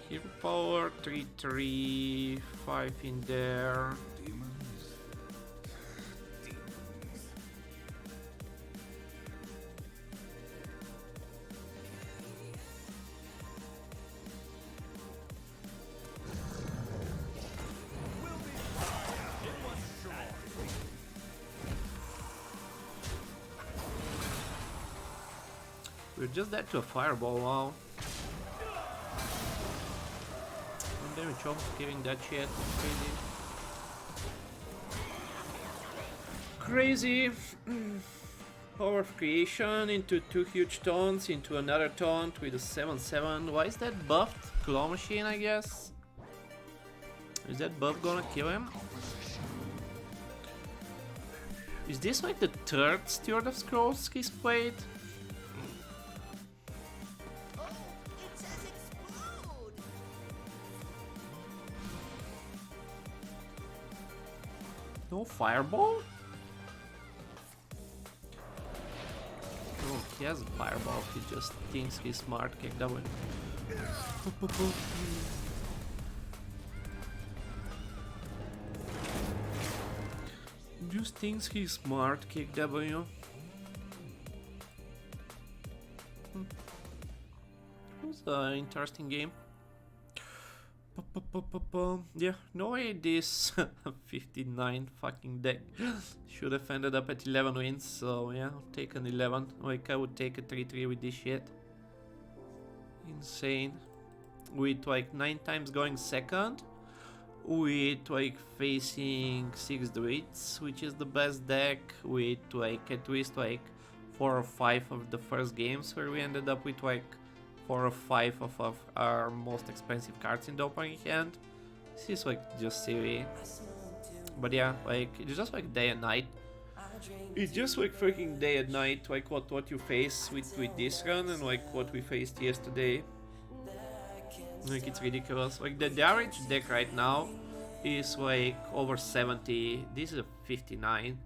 Hero power 3-3, 5 in there. We're just dead to a fireball, wow. One damage off giving that shit. Crazy. Power of creation into 2 huge taunts, into another taunt with a 7-7. Why is that buffed? Claw machine, I guess? Is that buff gonna kill him? Is this like the third Steward of Scrolls he's played? It says explode! No fireball? Oh, he has a fireball, he just thinks he's smart, kick that one. Just thinks he's smart, kick W. It was an interesting game. Yeah, no way this 59 fucking deck should have ended up at 11 wins, so yeah, I'll take an 11. Like, I would take a 3-3 with this shit. Insane. With like 9 times going second, with like facing 6 druids, which is the best deck, with like at least like 4 or 5 of the first games where we ended up with like 4 or 5 of our most expensive cards in the opening hand. This is like just silly. But yeah, like it's just like day and night. It's just like freaking day and night, like what you face with this run and like what we faced yesterday. Like it's ridiculous. Like the average deck right now is like over 70. This is a 59.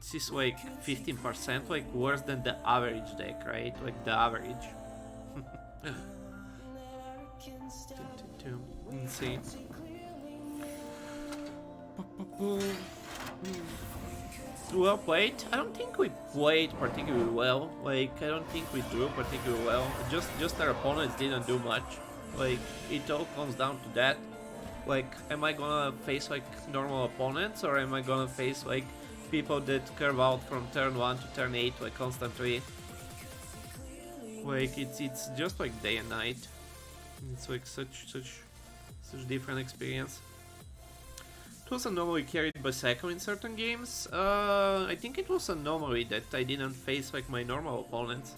This is like 15% like worse than the average deck, right? Like the average. Insane. Well played. I don't think we played particularly well. Like I don't think we drew particularly well. Just our opponents didn't do much. Like it all comes down to that. Like, am I gonna face like normal opponents, or am I gonna face like people that curve out from turn 1 to turn 8 like constantly? Like it's just like day and night. It's like such different experience. It was anomaly carried by Psycho in certain games. I think it was anomaly that I didn't face like my normal opponents.